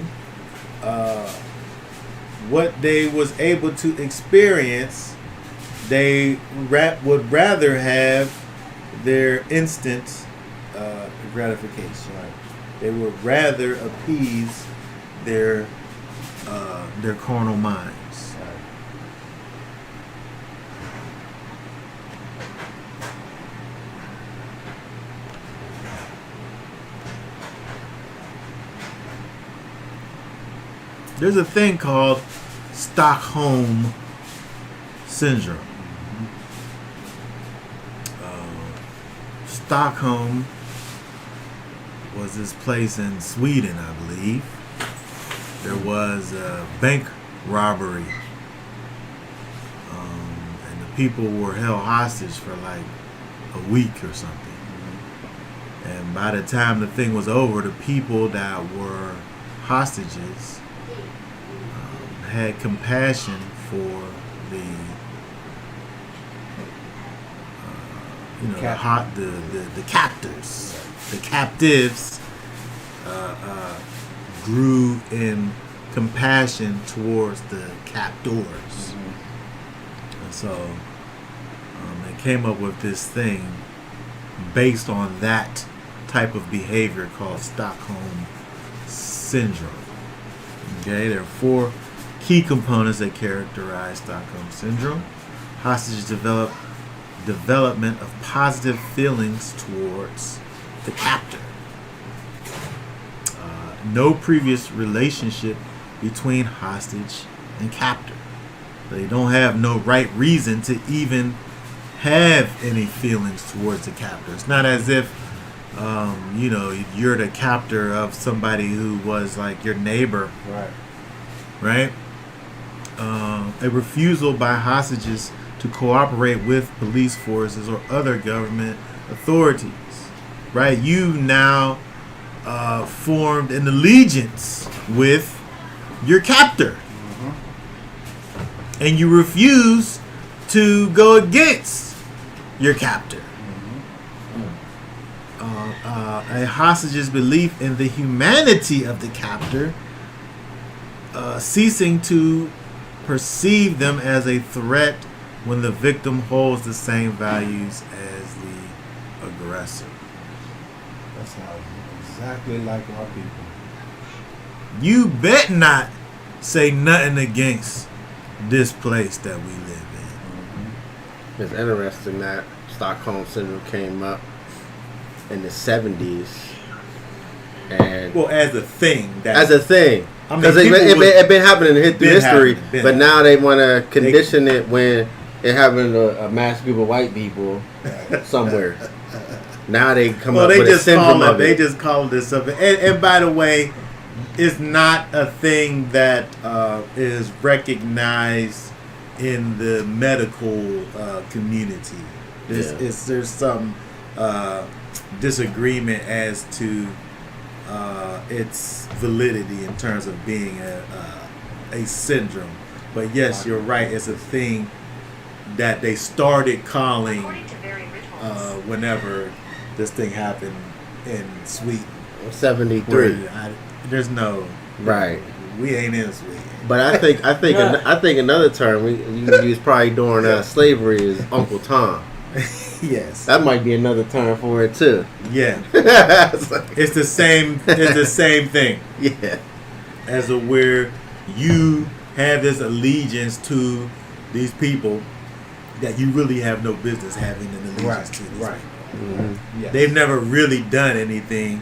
what they was able to experience, they would rather have their instant gratification. They would rather appease their carnal minds. There's a thing called Stockholm Syndrome. Stockholm was this place in Sweden, I believe. There was a bank robbery. And the people were held hostage for like a week or something. And by the time the thing was over, the people that were hostages had compassion for the the captors. The captives grew in compassion towards the captors. And so they came up with this thing based on that type of behavior called Stockholm Syndrome. Okay, there are 4 key components that characterize Stockholm Syndrome. Hostages development of positive feelings towards the captor. No previous relationship between hostage and captor. They don't have no right reason to even have any feelings towards the captor. It's not as if you're the captor of somebody who was like your neighbor. Right? A refusal by hostages to cooperate with police forces or other government authorities. Right? You now formed an allegiance with your captor. And you refuse to go against your captor. A hostage's belief in the humanity of the captor, ceasing to perceive them as a threat when the victim holds the same values as the aggressor. That sounds exactly like our people. You bet not say nothing against this place that we live in. It's interesting that Stockholm Syndrome came up in the 70s. And as a thing. Because it been happening in history, but now they want to condition it when it happened to a mass group of white people somewhere. Now they come up with a syndrome of it. They just call this something. And by the way, it's not a thing that is recognized in the medical community. There's some disagreement as to its validity in terms of being a syndrome. But yes, you're right. It's a thing that they started calling whenever this thing happened in Sweden. 73. There's no right. We ain't in Sweden. But I think another term we use probably during slavery is Uncle Tom. Yes, that might be another term for it too. Yeah, it's the same. It's the same thing. Yeah, as a where you have this allegiance to these people that you really have no business having an allegiance to. These people. Mm-hmm. Yes. They've never really done anything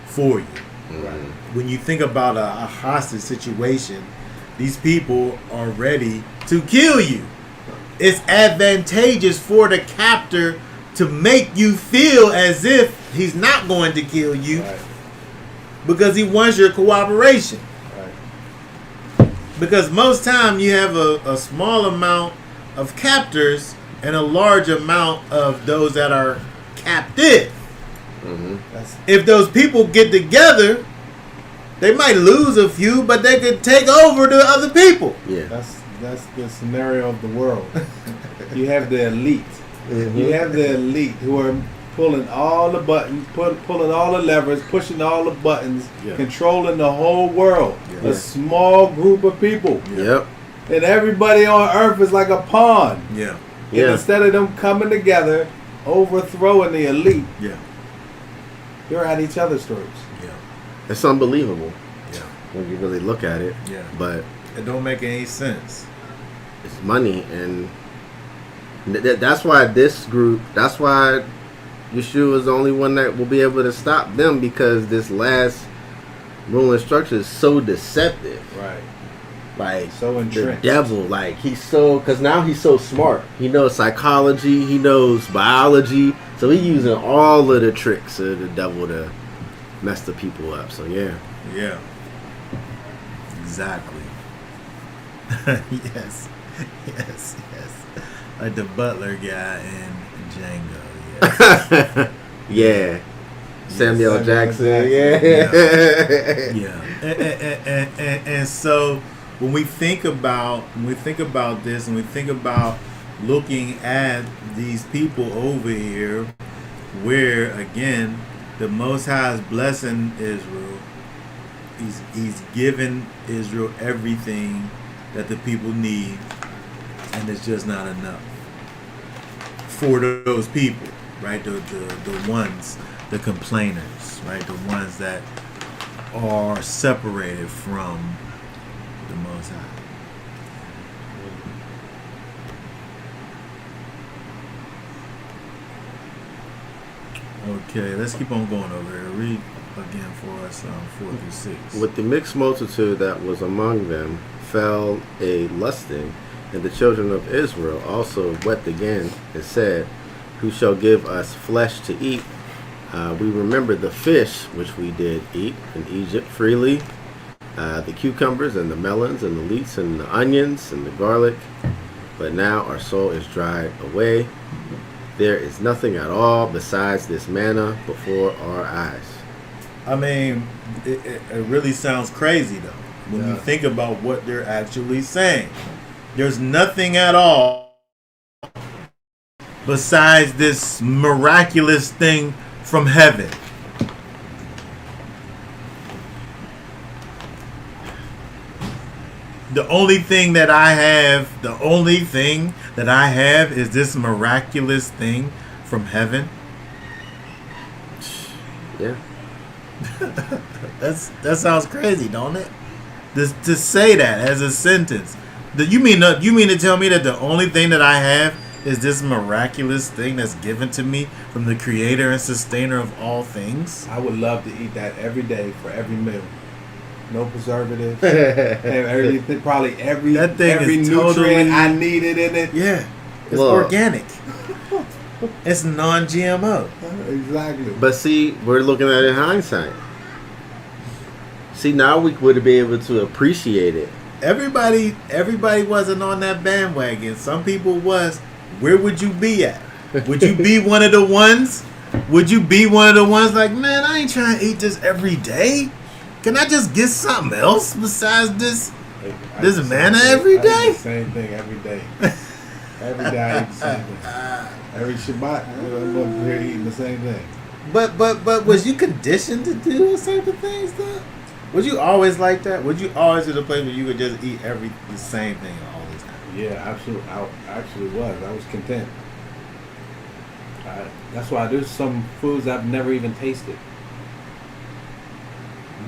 for you. Mm-hmm. When you think about a hostage situation, these people are ready to kill you. It's advantageous for the captor to make you feel as if he's not going to kill you, because he wants your cooperation. Right. Because most time you have a small amount of captors and a large amount of those that are captive. Mm-hmm. If those people get together, they might lose a few, but they could take over the other people. Yeah. That's the scenario of the world. You have the elite. Mm-hmm. You have the elite who are pulling all the buttons, pulling all the levers, pushing all the buttons, Yeah. controlling the whole world. Yeah. A small group of people. Yep. And everybody on earth is like a pawn. Yeah. And Yeah. instead of them coming together, overthrowing the elite, Yeah. they're at each other's throats. Yeah. It's unbelievable Yeah. when you really look at it. Yeah. But It don't make any sense. it's money, and that's why this group. That's why Yeshua is the only one that will be able to stop them, because this last ruling structure is so deceptive. Right. Like So the entrenched. devil, like because now he's so smart. He knows psychology. He knows biology. So he's using all of the tricks of the devil to mess the people up. So yeah. Yeah. Exactly. Yes. Yes. Yes. Like the butler guy in Django. Yes. Yeah. Samuel Samuel Jackson. Jackson. Yeah. Yeah. And so when we think about this, and we think about looking at these people over here, where again the Most High is blessing Israel, he's given Israel everything that the people need, and it's just not enough for those people, right? The ones, the complainers, right? The ones that are separated from the Most High. Okay, let's keep on going over here. Read again for us 4 through 6. With the mixed multitude that was among them fell a lusting, and the children of Israel also wept again and said, who shall give us flesh to eat? We remember the fish which we did eat in Egypt freely, the cucumbers and the melons and the leeks and the onions and the garlic, but now our soul is dried away. There is nothing at all besides this manna before our eyes. I mean, it really sounds crazy though when you think about what they're actually saying. There's nothing at all besides this miraculous thing from heaven. The only thing that I have is this miraculous thing from heaven. Yeah. That sounds crazy, don't it? To say that as a sentence. You mean to tell me that the only thing that I have is this miraculous thing that's given to me from the creator and sustainer of all things? I would love to eat that every day for every meal. No preservatives. Have everything, probably every That thing every is nutrient totally- I needed in it. Yeah. It's Look. organic. It's non-GMO. Exactly. But see, we're looking at it in hindsight. See, now we would be able to appreciate it. Everybody wasn't on that bandwagon. Some people was. Where would you be at? Would you be one of the ones? Would you be one of the ones like, man, I ain't trying to eat this every day. Can I just get something else besides this? This manna every I day? eat the same thing every day. Every day I eat the same thing. Every Shabbat, I'm over here eating the same thing. But was you conditioned to do those type of things though? Was you always like that? Was you always to the place where you would just eat the same thing all the time? Yeah, absolutely. I actually was. I was content. That's why there's some foods I've never even tasted.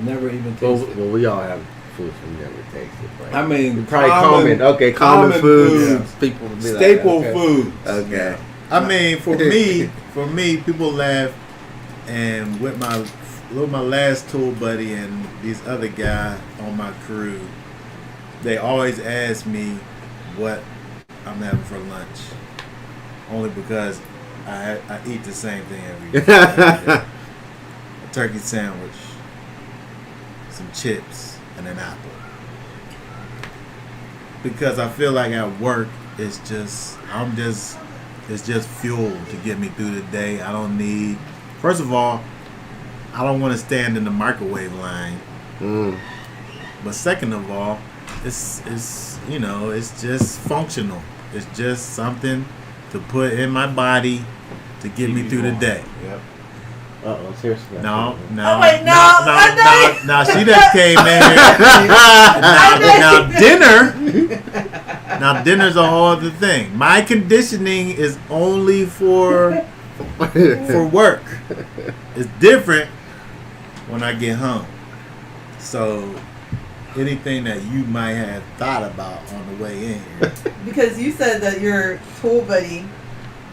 Never even tasted. Well, we all have foods we never tasted. Right? I mean, Probably common foods. foods. People would be like, Staple okay. foods. Okay. I mean, for me, people laugh, and with my last tool buddy and these other guy on my crew, they always ask me what I'm having for lunch, only because I eat the same thing every day. A turkey sandwich, some chips, and an apple. Because I feel like at work, it's just fuel to get me through the day. I don't need, first of all, I don't want to stand in the microwave line. But second of all, it's just functional. It's just something to put in my body to get me through the day. Yep. Seriously. No. Oh, wait, no. No, she just came in here. Now dinner's a whole other thing. My conditioning is only for work. It's different when I get home. So anything that you might have thought about on the way in here. Because you said that your tool buddy,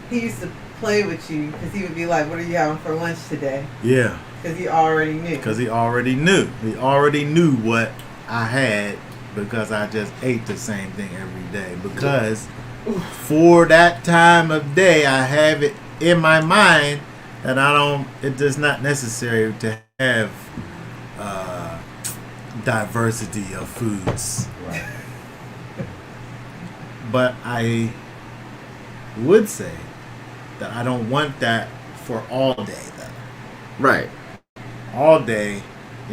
he used to play with you because he would be like, "What are you having for lunch today?" Yeah. Because he already knew. Because he already knew. He already knew what I had because I just ate the same thing every day. Because for that time of day, I have it in my mind that it is not necessary to have diversity of foods. Right. But I would say that I don't want that for all day, though. Right. All day, I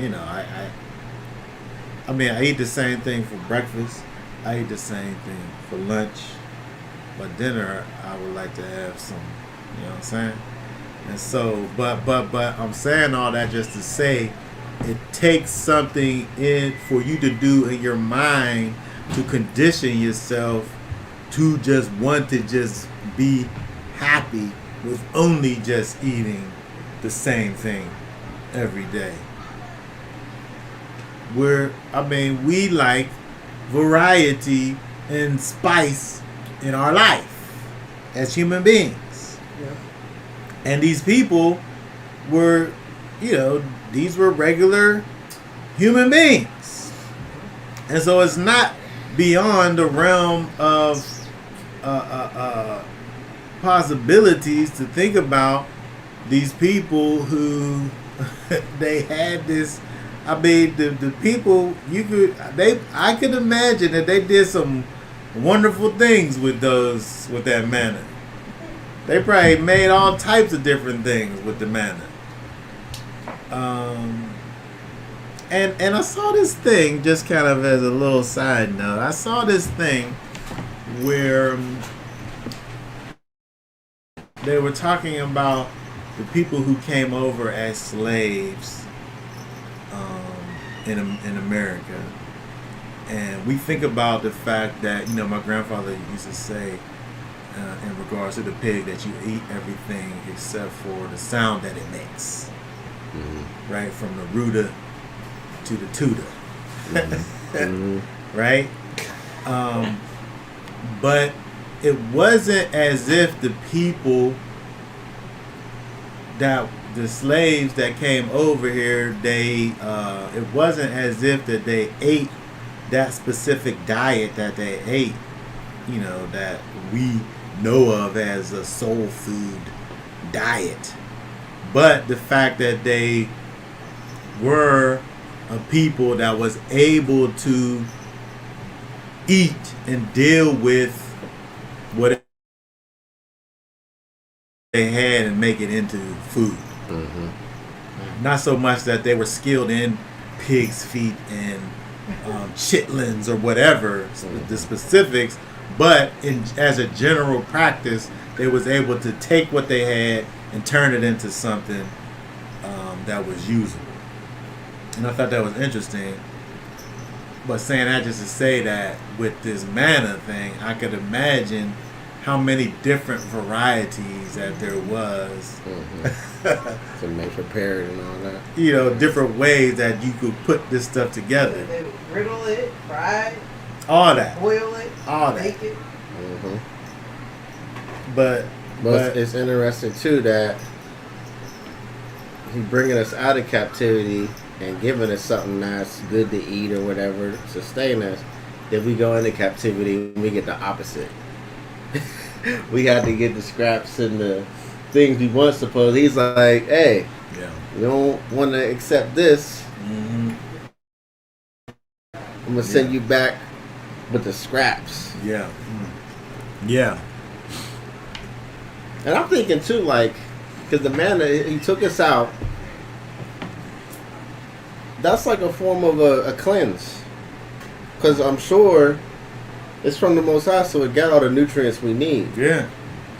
mean, I eat the same thing for breakfast. I eat the same thing for lunch. But dinner, I would like to have some, you know what I'm saying? And so, but I'm saying all that just to say it takes something in for you to do in your mind to condition yourself to just want to just be happy with only just eating the same thing every day. We like variety and spice in our life as human beings. Yeah. And these people were, these were regular human beings. And so it's not beyond the realm of possibilities to think about these people who they had this. I mean, the people I could imagine that they did some wonderful things with that manna. They probably made all types of different things with the manna. And I saw this thing, just kind of as a little side note. I saw this thing where they were talking about the people who came over as slaves in America. And we think about the fact that, my grandfather used to say in regards to the pig that you eat everything except for the sound that it makes. Mm-hmm. Right? From the rooter to the tutor. Mm-hmm. Right? But it wasn't as if the people the slaves that came over here, it wasn't as if that they ate that specific diet that they ate, that we know of as a soul food diet. But the fact that they were a people that was able to eat and deal with what they had and make it into food. Mm-hmm. Not so much that they were skilled in pig's feet and chitlins or whatever, the specifics, but as a general practice, they was able to take what they had and turn it into something that was usable. And I thought that was interesting. But saying that just to say that with this manna thing, I could imagine how many different varieties that there was. Mm-hmm. To make prepared and all that. Different ways that you could put this stuff together. They would griddle it, fry it, all that. boil it, all bake that. it. Mm-hmm. But it's interesting too that he's bringing us out of captivity and giving us something that's good to eat or whatever, sustain us. Then we go into captivity and we get the opposite. We had to get the scraps and the things we weren't supposed. He's like, hey, you don't want to accept this. Mm-hmm. I'm gonna send you back with the scraps. Yeah. Yeah. And I'm thinking too, like, because the man that he took us out, that's like a form of a cleanse. Because I'm sure it's from the Most High, so it got all the nutrients we need. Yeah.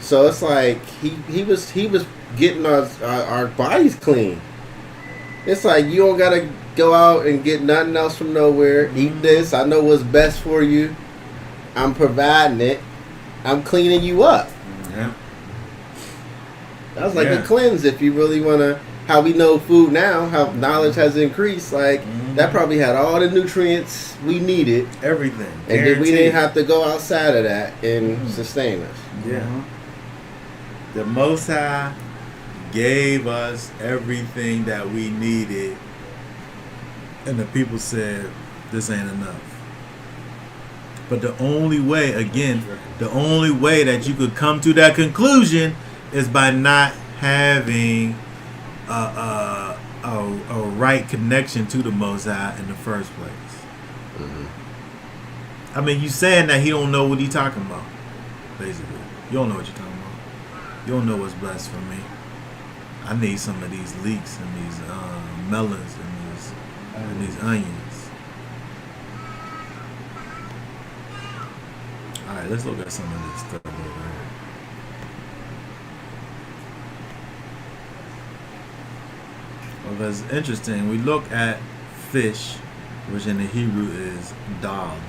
So it's like he was getting our bodies clean. It's like you don't gotta go out and get nothing else from nowhere. Eat this. I know what's best for you. I'm providing it. I'm cleaning you up. Yeah. That was like Yeah. a cleanse. If you really wanna, how we know food now, how knowledge has increased. Like that probably had all the nutrients we needed, Everything. and then we Guaranteed. didn't have to go outside of that and sustain us. Yeah. The Most High gave us everything that we needed, and the people said, this ain't enough. But the only way, again, the only way that you could come to that conclusion is by not having a right connection to the Most High in the first place. I mean, you saying that he don't know what he talking about, basically. You don't know what you're talking about. You don't know what's best for me. I need some of these leeks and these melons and these onions. All right, let's look at some of this stuff over here. Well, that's interesting. We look at fish, which in the Hebrew is dog.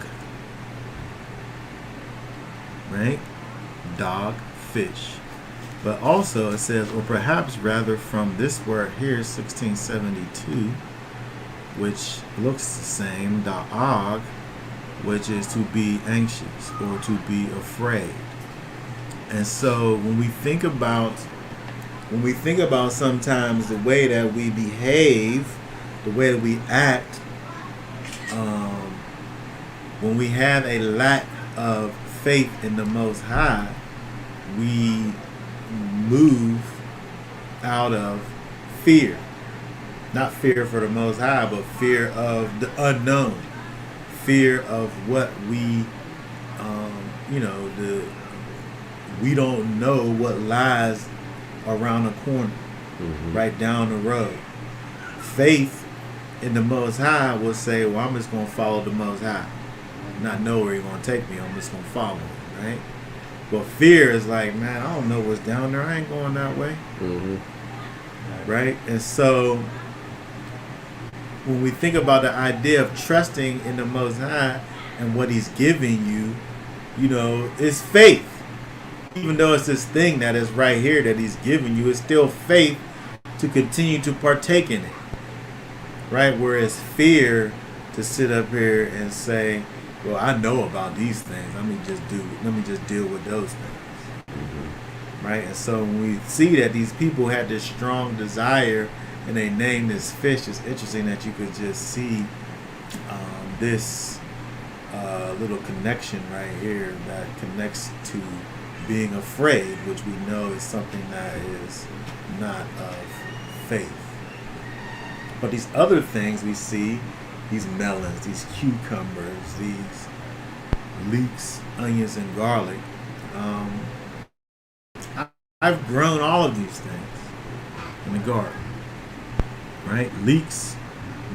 Right? Dog, fish. But also it says, or perhaps rather from this word here, 1672, which looks the same, da'ag, which is to be anxious or to be afraid. And so when we think about sometimes the way that we behave, the way that we act, when we have a lack of faith in the Most High, we move out of fear. Not fear for the Most High, but fear of the unknown. Fear of what we, we don't know what lies around the corner, right down the road. Faith in the Most High will say, well, I'm just going to follow the Most High. Not know where he's going to take me, I'm just going to follow him, right? But fear is like, man, I don't know what's down there. I ain't going that way. Right? And so when we think about the idea of trusting in the Most High and what he's giving you, it's faith. Even though it's this thing that is right here that he's giving you, it's still faith to continue to partake in it. Right? Whereas fear to sit up here and say, well, I know about these things. Let me just deal with those things. Right? And so when we see that these people had this strong desire and they named this fish, it's interesting that you could just see this little connection right here that connects to being afraid, which we know is something that is not of faith. But these other things we see, these melons, these cucumbers, these leeks, onions, and garlic. I've grown all of these things in the garden. Right? Leeks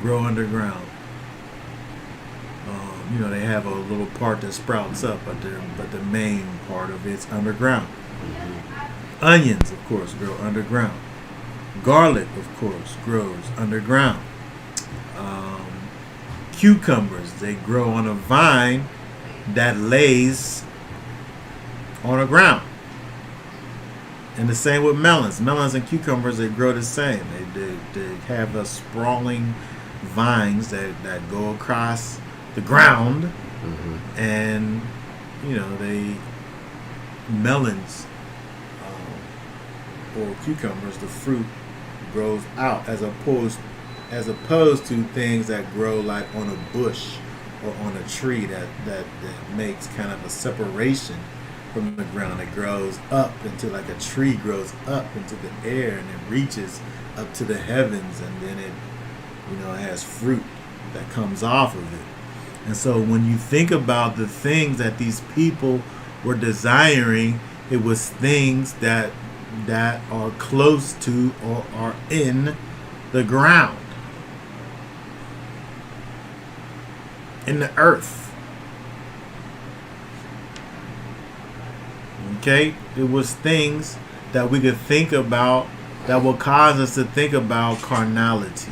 grow underground. They have a little part that sprouts up, but the main part of it's underground. Onions, of course, grow underground. Garlic, of course, grows underground. Cucumbers, they grow on a vine that lays on the ground. And the same with melons. Melons and cucumbers, they grow the same. They have a sprawling vines that go across the ground. And, melons or cucumbers, the fruit grows out as opposed to things that grow like on a bush or on a tree that makes kind of a separation from the ground. It grows up into, like a tree grows up into the air and it reaches up to the heavens, and then it has fruit that comes off of it. And so when you think about the things that these people were desiring, it was things that are close to or are in the ground, in the earth. Okay? It was things that we could think about that will cause us to think about carnality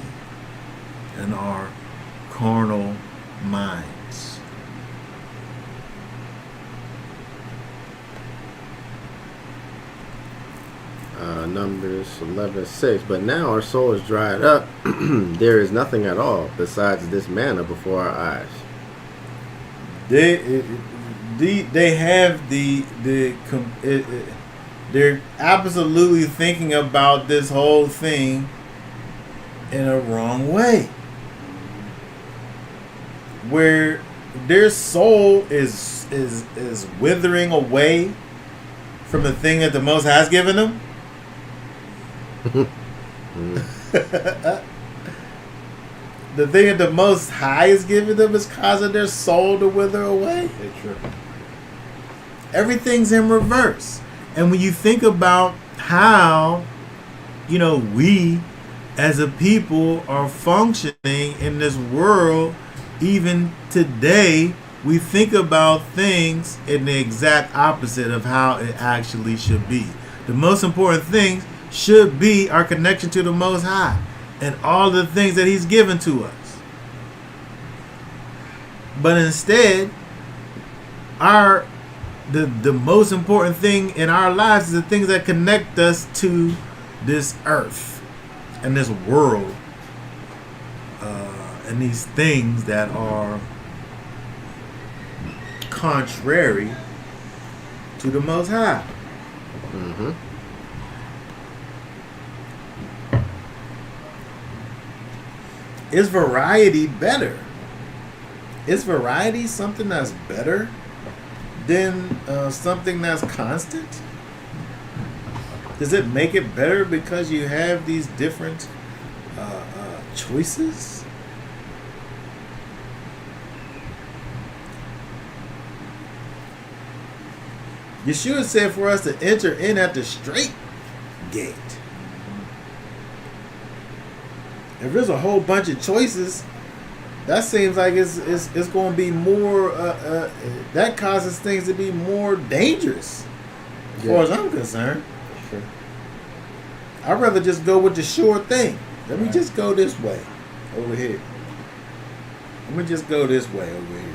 and our carnal minds. Numbers 11:6. But now our soul is dried up. There is nothing at all besides this manna before our eyes. They're absolutely thinking about this whole thing in a wrong way, where their soul is withering away from the thing that the Most High has given them. The thing that the Most High is giving them is causing their soul to wither away. They tripping. Everything's in reverse. And when you think about how, we as a people are functioning in this world, even today, we think about things in the exact opposite of how it actually should be. The most important thing should be our connection to the Most High and all the things that He's given to us. But instead, the most important thing in our lives is the things that connect us to this earth and this world, and these things that are contrary to the Most High. Mm-hmm. Is variety better? Is variety something that's better than something that's constant? Does it make it better because you have these different choices? Yeshua said for us to enter in at the straight gate. If there's a whole bunch of choices, that seems like it's going to be more. That causes things to be more dangerous, as far as I'm concerned. Sure. I'd rather just go with the sure thing. Let me just go this way, over here. Let me just go this way, over here.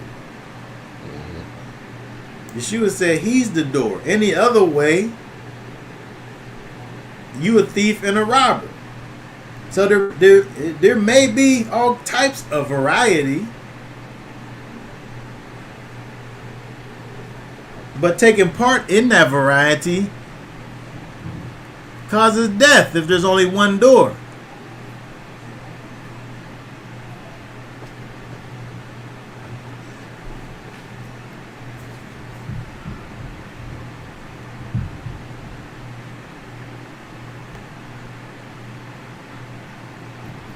Yeshua said He's the door. Any other way, you a thief and a robber. So there may be all types of variety, but taking part in that variety causes death if there's only one door.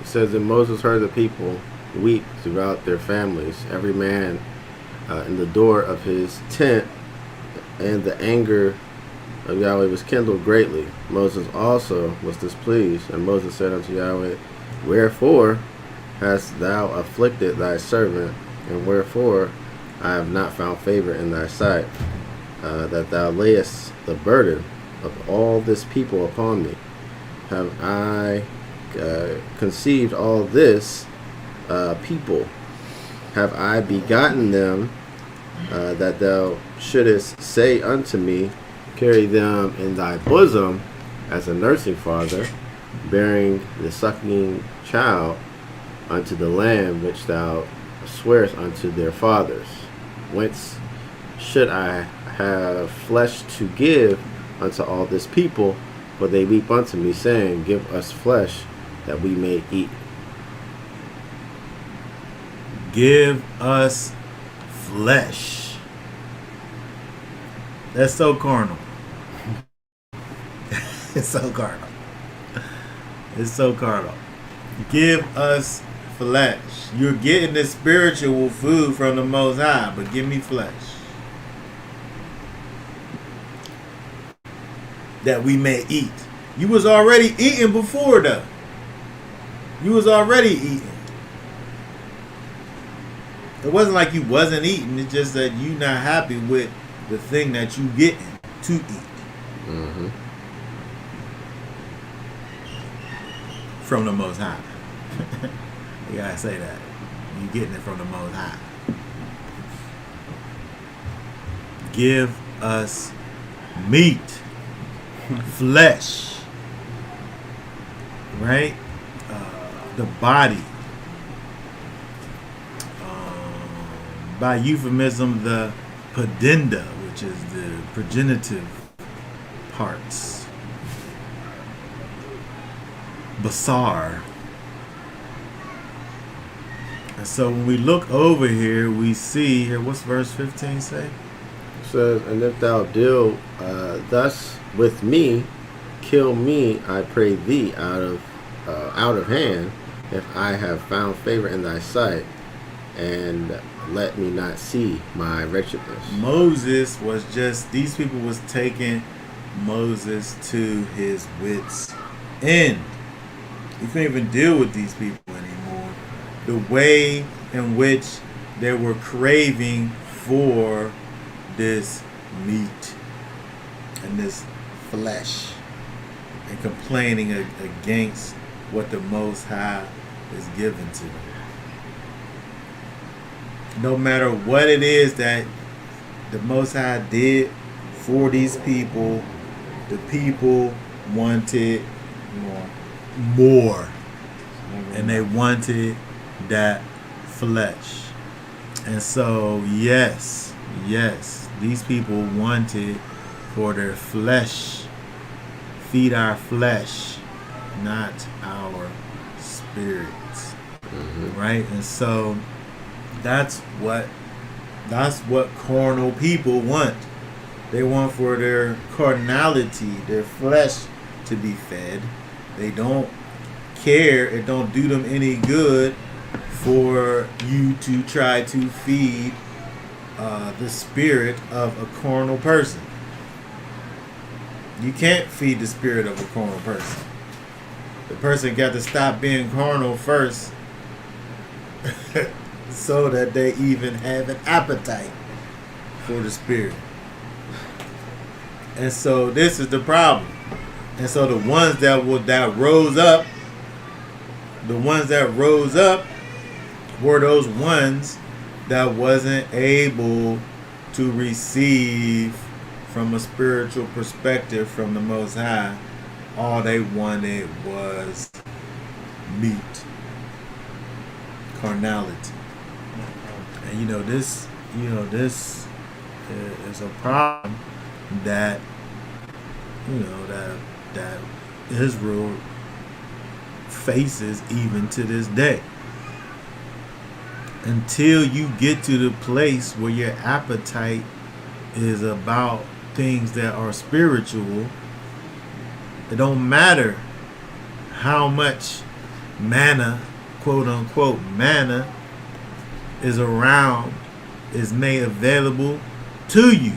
It says that Moses heard the people weep throughout their families, every man in the door of his tent, and the anger of Yahweh was kindled greatly. Moses also was displeased, and Moses said unto Yahweh, Wherefore hast thou afflicted thy servant, and wherefore I have not found favor in thy sight, that thou layest the burden of all this people upon me? Have I conceived all this people? Have I begotten them, that thou shouldest say unto me, Carry them in thy bosom as a nursing father, bearing the sucking child unto the land which thou swearest unto their fathers? Whence should I have flesh to give unto all this people? For they weep unto me, saying, Give us flesh, that we may eat. Give us flesh. That's so carnal. It's so carnal. It's so carnal. Give us flesh. You're getting the spiritual food from the Most High, but give me flesh. That we may eat. You was already eating before though. You was already eating. It wasn't like you wasn't eating. It's just that you not happy with the thing that you getting to eat. Mm-hmm. From the Most High. You gotta say that. You getting it from the Most High. Give us meat. Flesh. Right? The body. By euphemism, the pudenda, which is the progenitive parts. Basar. And so when we look over here, we see here, what's verse 15 say? It says, and if thou deal thus with me, kill me, I pray thee, out of hand, if I have found favor in thy sight, and let me not see my wretchedness. Moses was just, these people was taking Moses to his wits' end. He couldn't even deal with these people anymore. The way in which they were craving for this meat and this flesh and complaining against what the Most High is given to them. No matter what it is that the Most High did for these people, the people wanted more. And they wanted that flesh. And so, yes, these people wanted for their flesh. Feed our flesh, not our spirits. Mm-hmm. Right? And so that's what carnal people want. They want for their carnality, their flesh to be fed. They don't care. It don't do them any good for you to try to feed the spirit of a carnal person. You can't feed the spirit of a carnal person. The person got to stop being carnal first so that they even have an appetite for the spirit. And so this is the problem. And so the ones that rose up, were those ones that wasn't able to receive from a spiritual perspective from the Most High. All they wanted was meat, carnality. And this is a problem that that Israel faces even to this day. Until you get to the place where your appetite is about things that are spiritual, it don't matter how much manna, quote unquote manna, is around, is made available to you.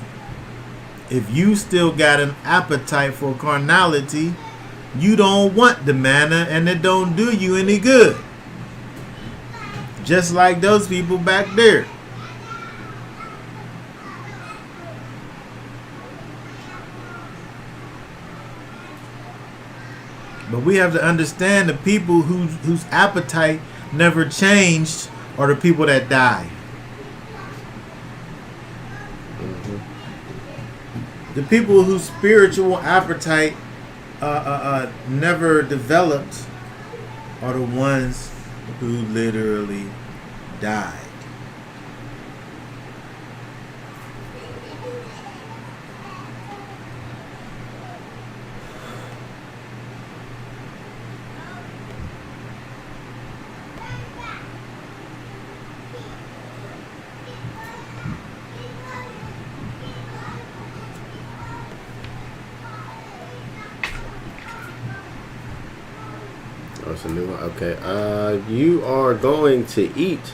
If you still got an appetite for carnality, you don't want the manna, and it don't do you any good. Just like those people back there. But we have to understand the people whose appetite never changed are the people that died. The people whose spiritual appetite never developed are the ones who literally died. Oh, it's a new one. Okay. You are going to eat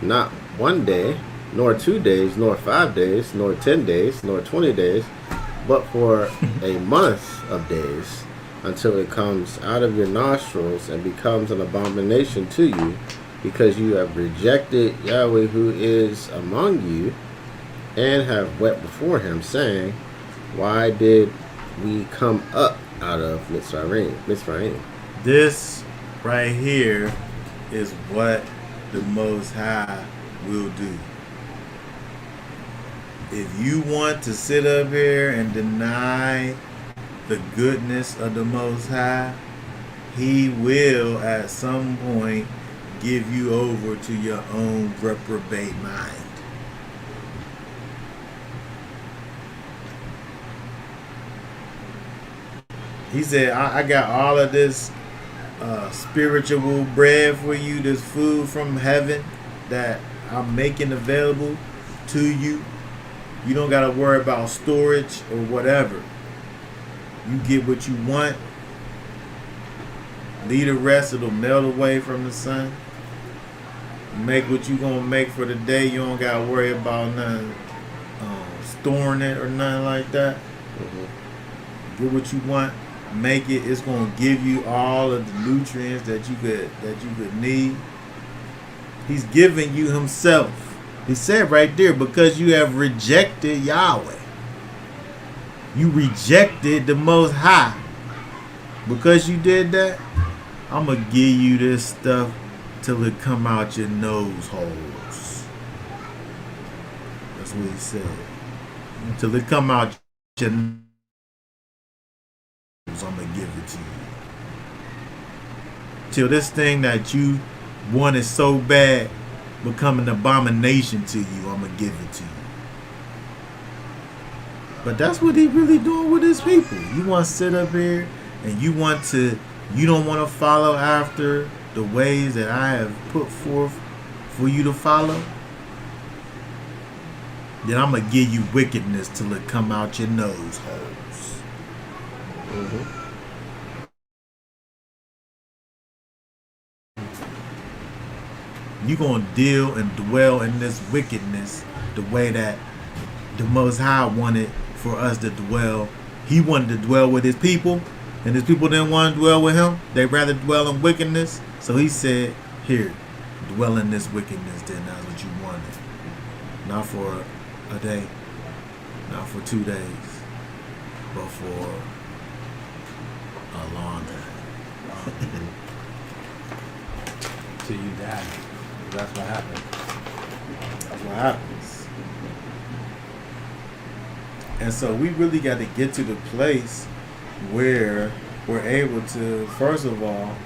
not 1 day, nor 2 days, nor 5 days, nor 10 days, nor 20 days, but for a month of days, until it comes out of your nostrils and becomes an abomination to you, because you have rejected Yahweh who is among you, and have wept before him, saying, why did we come up out of Mitzrayim? This right here is what the Most High will do. If you want to sit up here and deny the goodness of the Most High, He will at some point give you over to your own reprobate mind. He said, I got all of this spiritual bread for you, this food from heaven that I'm making available to you. You don't got to worry about storage or whatever. You get what you want. Leave the rest, it'll melt away from the sun. Make what you going to make for the day. You don't got to worry about nothing storing it or nothing like that. Mm-hmm. Get what you want. Make it. It's going to give you all of the nutrients that you could need. He's giving you himself. He said right there, because you have rejected Yahweh. You rejected the Most High. Because you did that, I'm going to give you this stuff till it come out your nose holes. That's what he said. Till it come out your nose, I'm going to give it to you. Till this thing that you wanted so bad become an abomination to you, I'm going to give it to you. But that's what he really doing with his people. You want to sit up here and you don't want to follow after the ways that I have put forth for you to follow, then I'm going to give you wickedness till it come out your nose holes. Mm-hmm. You're going to deal and dwell in this wickedness the way that the Most High wanted for us to dwell. He wanted to dwell with his people, and his people didn't want to dwell with him. They rather dwell in wickedness. So he said, here, dwell in this wickedness then. That's what you wanted. Not for a day, not for 2 days, but for a long time. Till you die. That's what happened. That's what happens. And so we really got to get to the place where we're able to, first of all,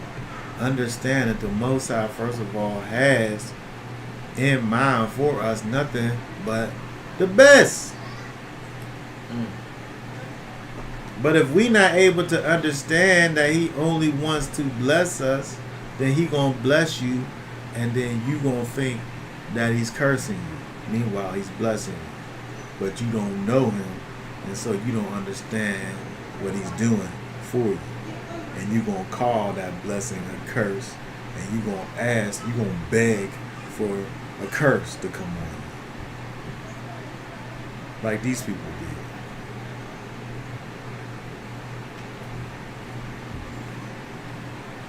understand that the Most High, first of all, has in mind for us nothing but the best. But if we not able to understand that he only wants to bless us, then he gonna bless you, and then you gonna think that he's cursing you. Meanwhile, he's blessing you. But you don't know him, and so you don't understand what he's doing for you. And you're gonna call that blessing a curse, and you're gonna ask, you're gonna beg for a curse to come on you. Like these people did.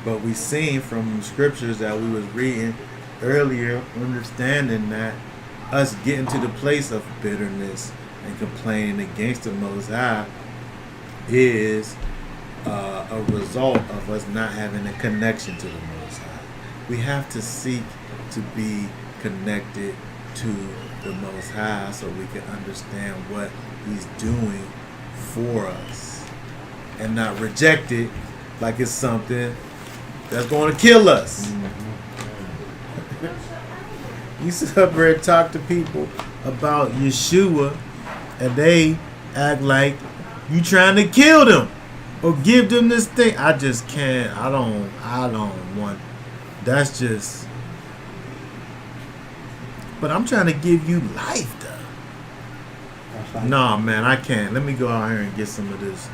But we seen from scriptures that we was reading earlier, understanding that us getting to the place of bitterness and complaining against the Most High is a result of us not having a connection to the Most High. We have to seek to be connected to the Most High so we can understand what he's doing for us and not reject it like it's something that's going to kill us. You sit up here and talk to people about Yeshua and they act like you trying to kill them or give them this thing. I just can't. I don't want. That's just. But I'm trying to give you life, though. Nah, man, I can't. Let me go out here and get some of this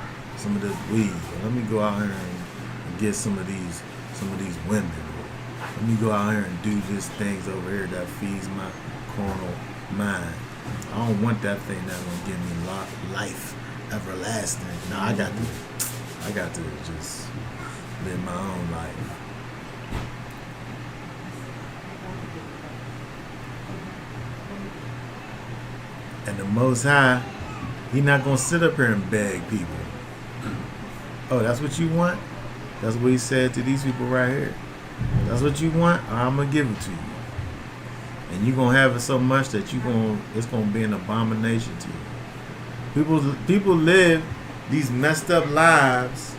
weed. Let me go out here and get some of these some of these women. Let me go out here and do these things over here that feeds my carnal mind. I don't want that thing that's gonna give me life everlasting. No, I got to just live my own life. And the Most High, He not gonna sit up here and beg people. Oh, that's what you want? That's what He said to these people right here. That's what you want? I'm gonna give it to you. And you're gonna have it so much that it's gonna be an abomination to you. People live these messed up lives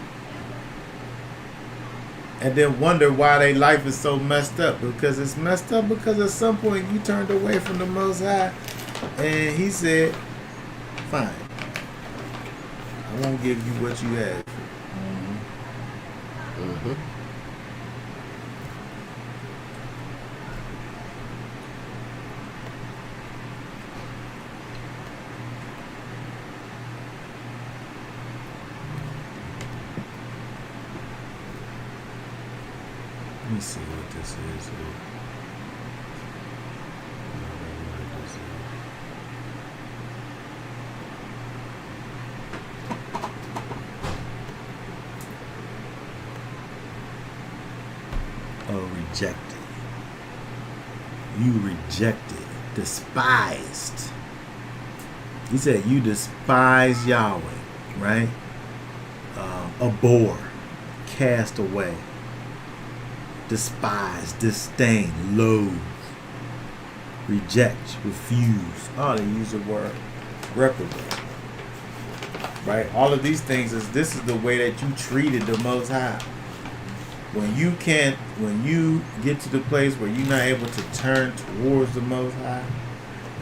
and then wonder why their life is so messed up. Because it's messed up because at some point you turned away from the Most High and He said, fine, I won't give you what you had. Mm-hmm. Let me see what this is here. Oh, rejected. You rejected, despised. He said you despise Yahweh, right? Abhor, cast away, despise, disdain, loathe, reject, refuse. Oh, they use the word reprobate. Right? All of these things this is the way that you treated the Most High. When you get to the place where you're not able to turn towards the Most High,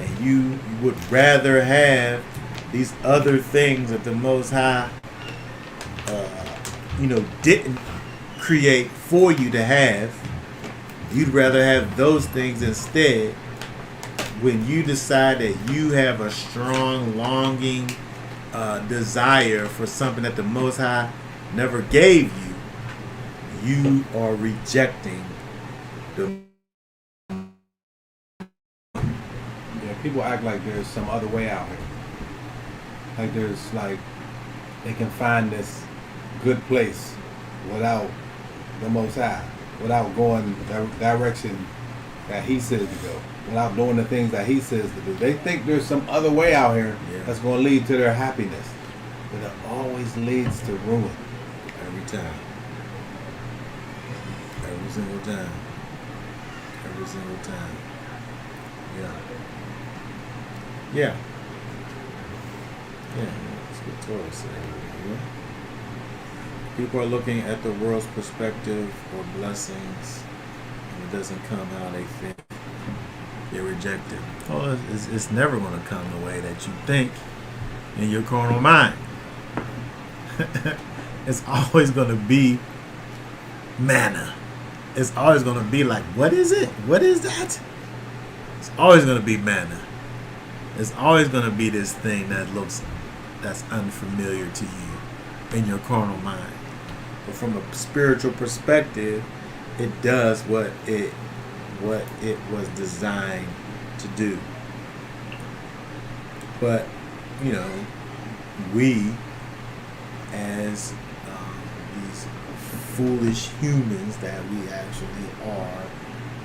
and you would rather have these other things that the Most High, didn't create for you to have, you'd rather have those things instead. When you decide that you have a strong longing, desire for something that the Most High never gave you, you are rejecting the. Yeah, people act like there's some other way out here. Like they can find this good place without the Most High, without going the direction that He says to go, without doing the things that He says to do. They think there's some other way out here that's going to lead to their happiness, but it always leads to ruin. Every time. Every single time. Every single time. Yeah. Yeah. Yeah. That's what Torah said. Yeah. People are looking at the world's perspective or blessings, and it doesn't come how they think. They're rejected. Well, it's never going to come the way that you think in your carnal mind. It's always going to be manna. It's always going to be like, what is it? What is that? It's always going to be manna. It's always going to be this thing that's unfamiliar to you in your carnal mind. But from a spiritual perspective, it does what it was designed to do. But, we as these foolish humans that we actually are,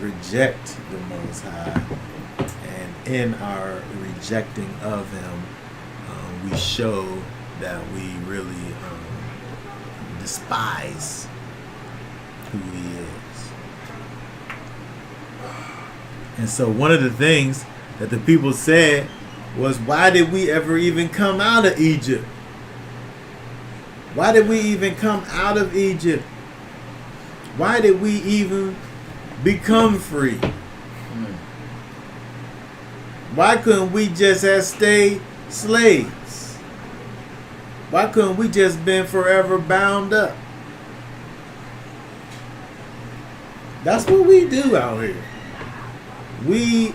reject the Most High, and in our rejecting of Him, we show that we really despise who He is. And so one of the things that the people said was, why did we ever even come out of Egypt? Why did we even come out of Egypt? Why did we even become free? Why couldn't we just have stayed slaves? Why couldn't we just been forever bound up? That's what we do out here. We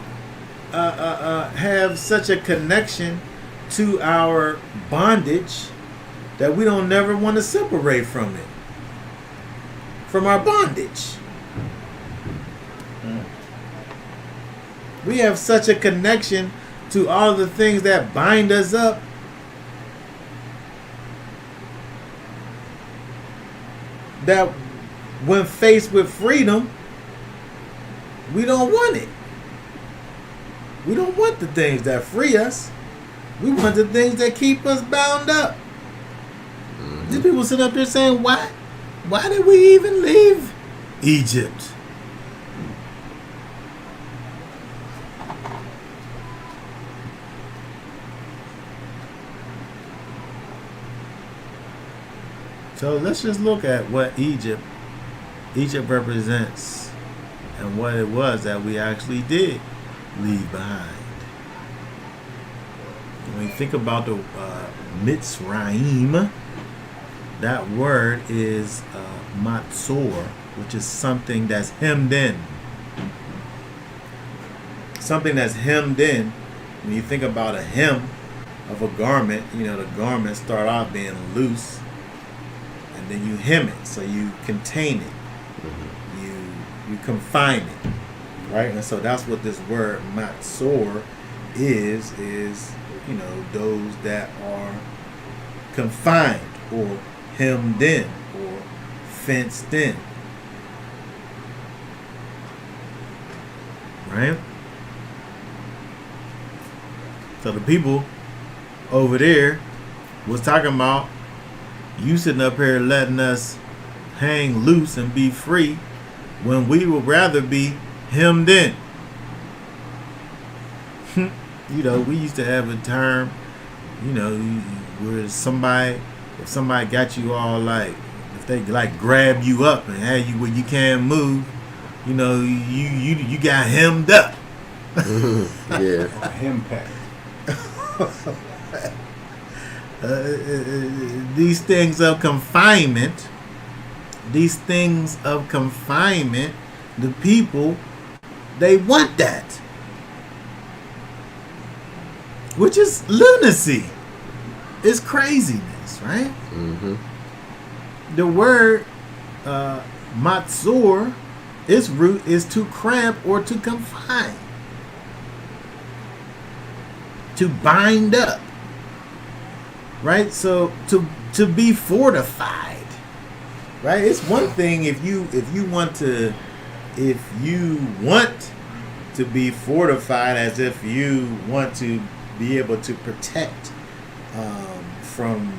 have such a connection to our bondage that we don't never want to separate from it. from our bondage. We have such a connection to all the things that bind us up. That when faced with freedom, we don't want it. We don't want the things that free us. We want the things that keep us bound up. These people sit up there saying, why did we even leave Egypt? So let's just look at what Egypt represents and what it was that we actually did leave behind. When we think about the Mitzrayim, that word is matzor, which is something that's hemmed in. Something that's hemmed in. When you think about a hem of a garment, the garments start off being loose, and then you hem it, so you contain it. You confine it, right? And so that's what this word matzor is those that are confined or hemmed in or fenced in, right? So the people over there was talking about you sitting up here letting us hang loose and be free when we would rather be hemmed in. We used to have a term, where if somebody got you all if they grab you up and have you where you can't move, you got hemmed up. Yeah. Hem pack. These things of confinement, the people, they want that. Which is lunacy. It's craziness, right? Mm-hmm. The word matzor, its root is to cramp or to confine. To bind up. Right? So to be fortified. Right? It's one thing if you want to be fortified, as if you want to be able to protect from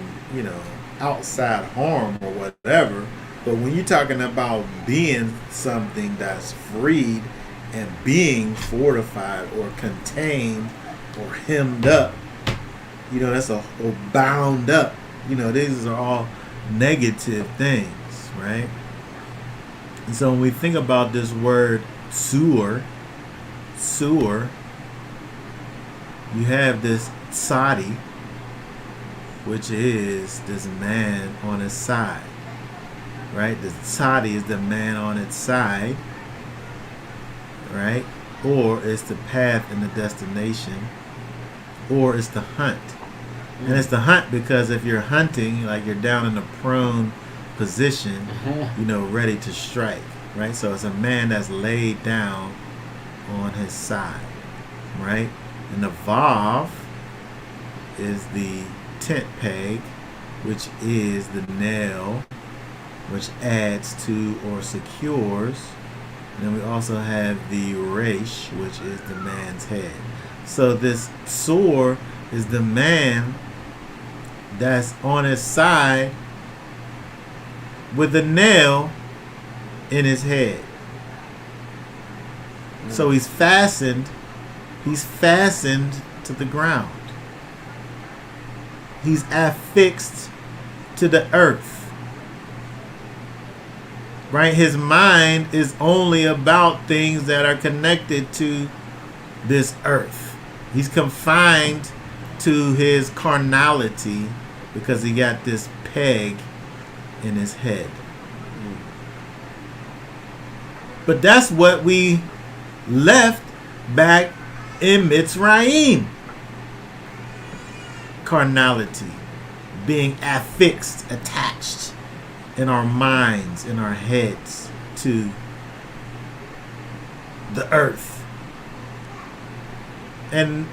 outside harm or whatever. But when you're talking about being something that's freed and being fortified or contained or hemmed up, that's a bound up. These are all negative things, right? And so when we think about this word sewer, you have this tzadi, which is this man on his side, right? The tzadi is the man on its side, right? Or it's the path and the destination, or it's the hunt. And it's the hunt because if you're hunting, you're down in a prone position, ready to strike, right? So it's a man that's laid down on his side, right? And the vav is the tent peg, which is the nail, which adds to or secures. And then we also have the resh, which is the man's head. So this sword is the man that's on his side with a nail in his head. So he's fastened to the ground. He's affixed to the earth. Right? His mind is only about things that are connected to this earth. He's confined to his carnality because he got this peg in his head. But that's what we left back in Mitzrayim. Carnality. Being affixed, attached, in our minds, in our heads, to the earth. And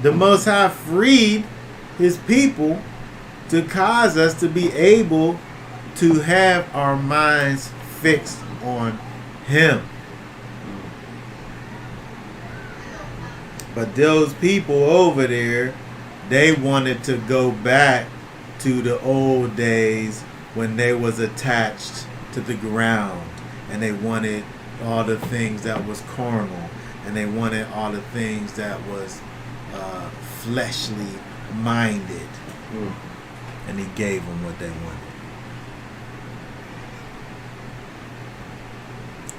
the Most High freed his people to cause us to be able to have our minds fixed on him. But those people over there, they wanted to go back to the old days when they was attached to the ground, and they wanted all the things that was carnal, and they wanted all the things that was fleshly minded. And he gave them what they wanted.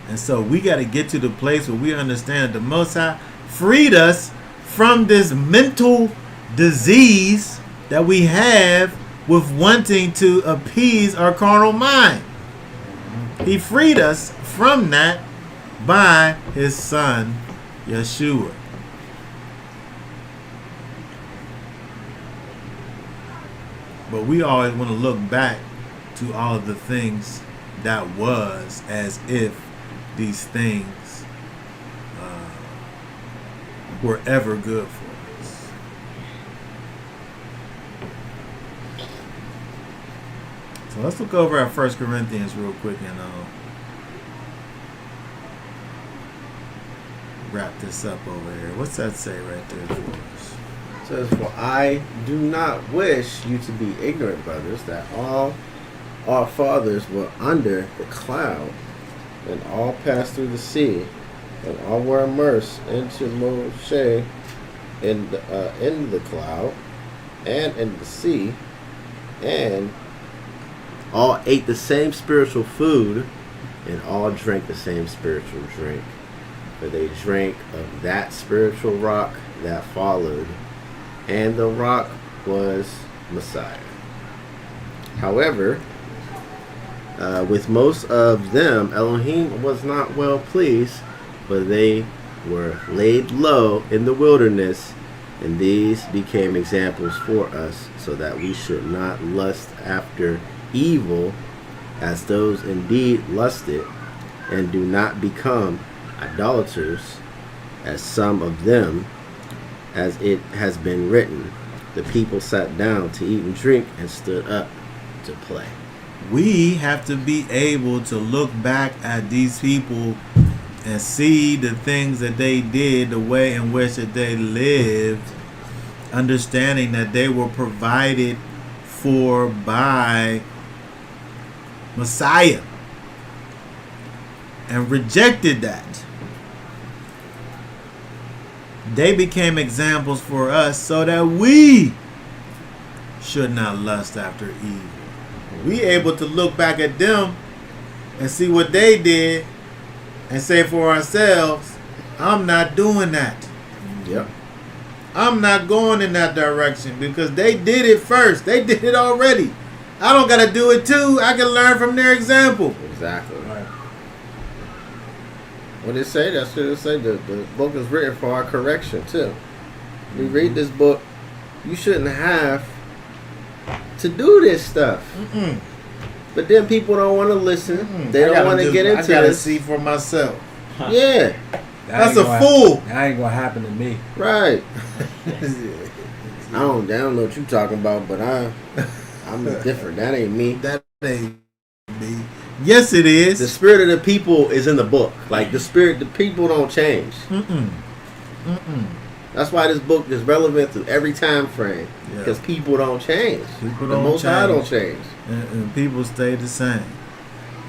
And so we got to get to the place where we understand the Most High freed us from this mental disease that we have with wanting to appease our carnal mind. He freed us from that by his son, Yeshua. But we always want to look back to all of the things that was as if these things were ever good for us. So let's look over at 1 Corinthians real quick and wrap this up over here. What's that say right there for us? It says, "For I do not wish you to be ignorant, brothers, that all our fathers were under the cloud, and all passed through the sea, and all were immersed into Moshe in the cloud and in the sea, and all ate the same spiritual food, and all drank the same spiritual drink. For they drank of that spiritual rock that followed, and the rock was Messiah. However, with most of them, Elohim was not well pleased, for they were laid low in the wilderness, and these became examples for us, so that we should not lust after evil, as those indeed lusted, and do not become idolaters, as some of them, as it has been written, the people sat down to eat and drink, and stood up to play. We have to be able to look back at these people and see the things that they did, the way in which that they lived, understanding that they were provided for by Messiah, and rejected that. They became examples for us so that we should not lust after evil. We able to look back at them and see what they did and say for ourselves, I'm not doing that. Yep. I'm not going in that direction because they did it first. They did it already. I don't got to do it too. I can learn from their example. Exactly. Right. What did it say? That's what it say. The book is written for our correction too. We read this book, you shouldn't have to do this stuff. Mm-mm. But then people don't want to listen. Mm-mm. They don't want to get into I gotta this. see for myself. Yeah. That's a fool. That ain't gonna happen to me. Right. I don't know what you're talking about, but I'm different. That ain't me. That ain't me. Yes, it is. The spirit of the people is in the book. Like the people don't change. Mm-mm. Mm-mm. That's why this book is relevant to every time frame. Yeah. Because people don't change. People the don't Most High don't change. And people stay the same.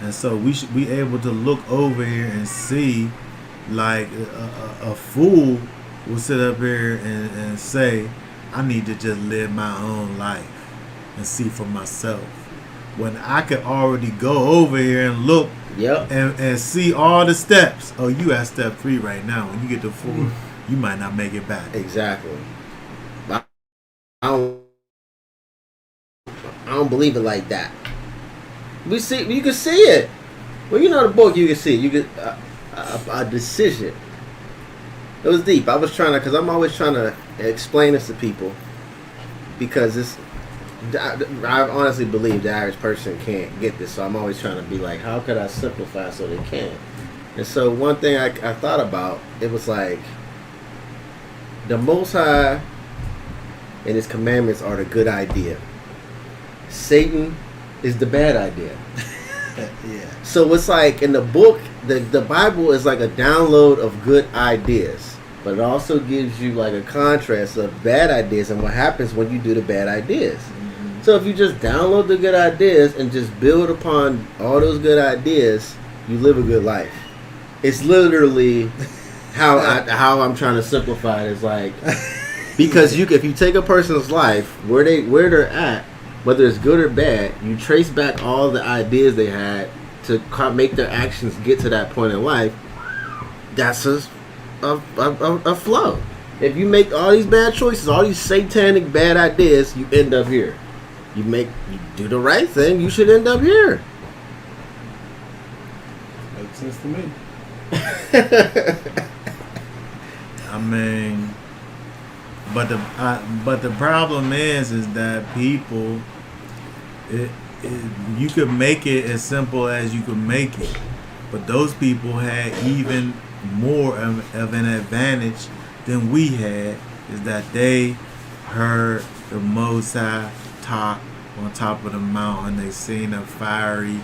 And so we should be able to look over here and see, like a fool will sit up here and say, I need to just live my own life and see for myself. When I could already go over here and look and see all the steps. Oh, you at step 3 right now. When you get to 4, you might not make it back. Exactly. I don't believe it like that. You can see it. Well, you know the book, you can see it. You get a decision. It was deep. I was trying to, because I'm always trying to explain this to people, because I honestly believe the average person can't get this, so I'm always trying to be like, how could I simplify so they can? And so one thing I thought about, it was like, the Most High and His commandments are the good idea. Satan is the bad idea. Yeah. So it's like in the book, the Bible is like a download of good ideas, but it also gives you like a contrast of bad ideas and what happens when you do the bad ideas. So if you just download the good ideas and just build upon all those good ideas, you live a good life. It's literally how I'm trying to simplify it. Is like, because if you take a person's life where they're at, whether it's good or bad, you trace back all the ideas they had to make their actions get to that point in life. That's a flow. If you make all these bad choices, all these satanic bad ideas, you end up here. You do the right thing, you should end up here. Makes sense to me. I mean, but the problem is that people, you could make it as simple as you could make it, but those people had even more of an advantage than we had, is that they heard the Most High talk on top of the mountain. They seen the fiery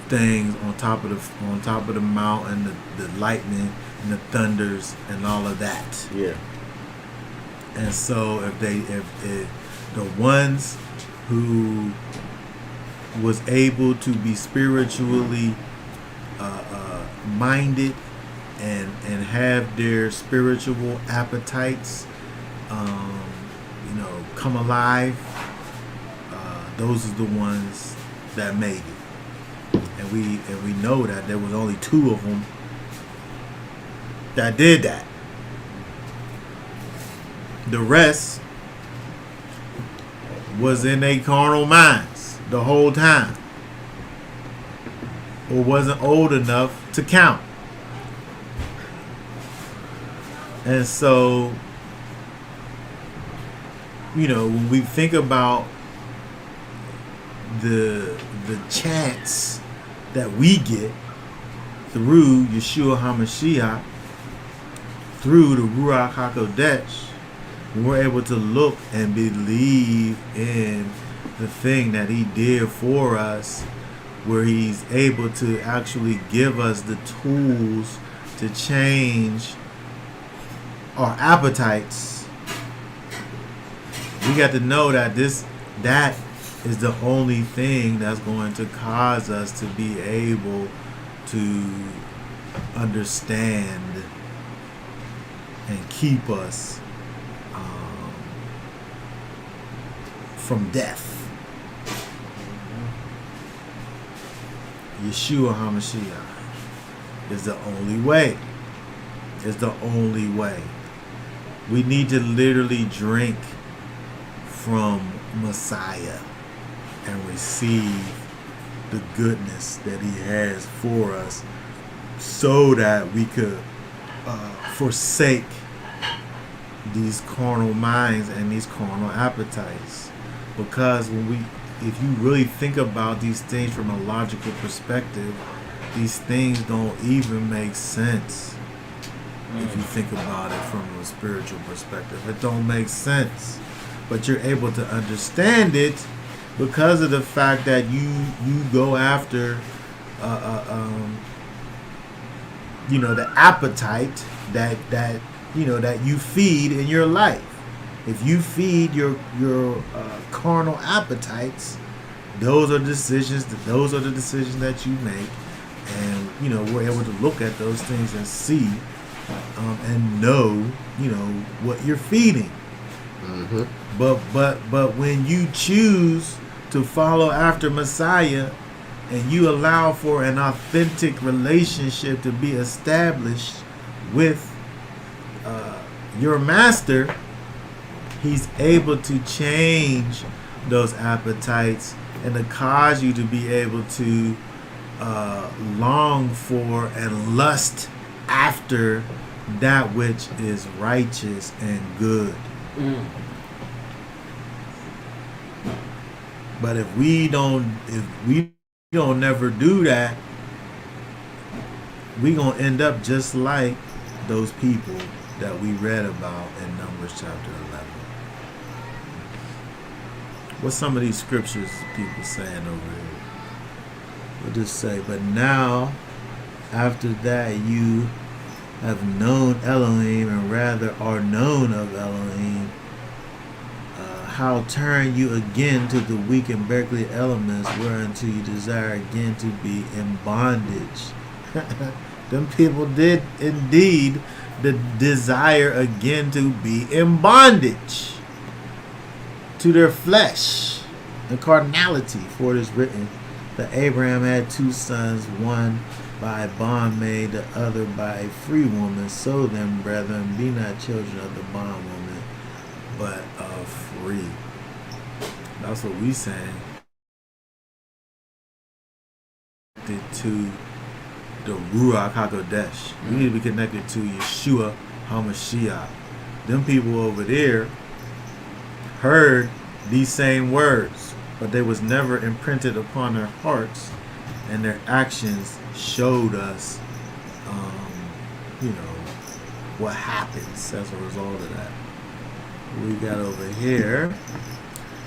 things on top of the mountain, the lightning and the thunders and all of that. Yeah. And so if the ones who was able to be spiritually minded and have their spiritual appetites come alive, those are the ones that made it. And we know that there was only 2 of them that did that. The rest was in their carnal minds the whole time, or wasn't old enough to count. And so, when we think about the chance that we get through Yeshua HaMashiach, through the Ruach HaKodesh, when we're able to look and believe in the thing that He did for us, where He's able to actually give us the tools to change our appetites, we got to know that that is the only thing that's going to cause us to be able to understand and keep us from death. Yeshua HaMashiach is the only way. It's the only way. We need to literally drink from Messiah and receive the goodness that He has for us, so that we could forsake these carnal minds and these carnal appetites. Because if you really think about these things from a logical perspective, these things don't even make sense. If you think about it from a spiritual perspective, it don't make sense. But you're able to understand it because of the fact that you go after the appetite that you feed in your life. If you feed your carnal appetites, those are the decisions that you make, and we're able to look at those things and see and know what you're feeding. Mm-hmm. But when you choose to follow after Messiah and you allow for an authentic relationship to be established with your master, He's able to change those appetites and to cause you to be able to long for and lust after that which is righteous and good. But if we don't never do that, we gonna end up just like those people that we read about in Numbers chapter 11. What's some of these scriptures people saying over here? We'll just say, but now, after that, you have known Elohim, and rather are known of Elohim. How turn you again to the weak and beggarly elements, whereunto you desire again to be in bondage? Them people did indeed desire again to be in bondage to their flesh and carnality. For it is written that Abraham had two sons, one by a bondmaid, the other by a free woman. So then, brethren, be not children of the bondwoman, but of free. That's what we saying. To the Ruach HaKodesh. We need to be connected to Yeshua HaMashiach. Them people over there heard these same words, but they was never imprinted upon their hearts, and their actions showed us, what happens as a result of that. We got over here.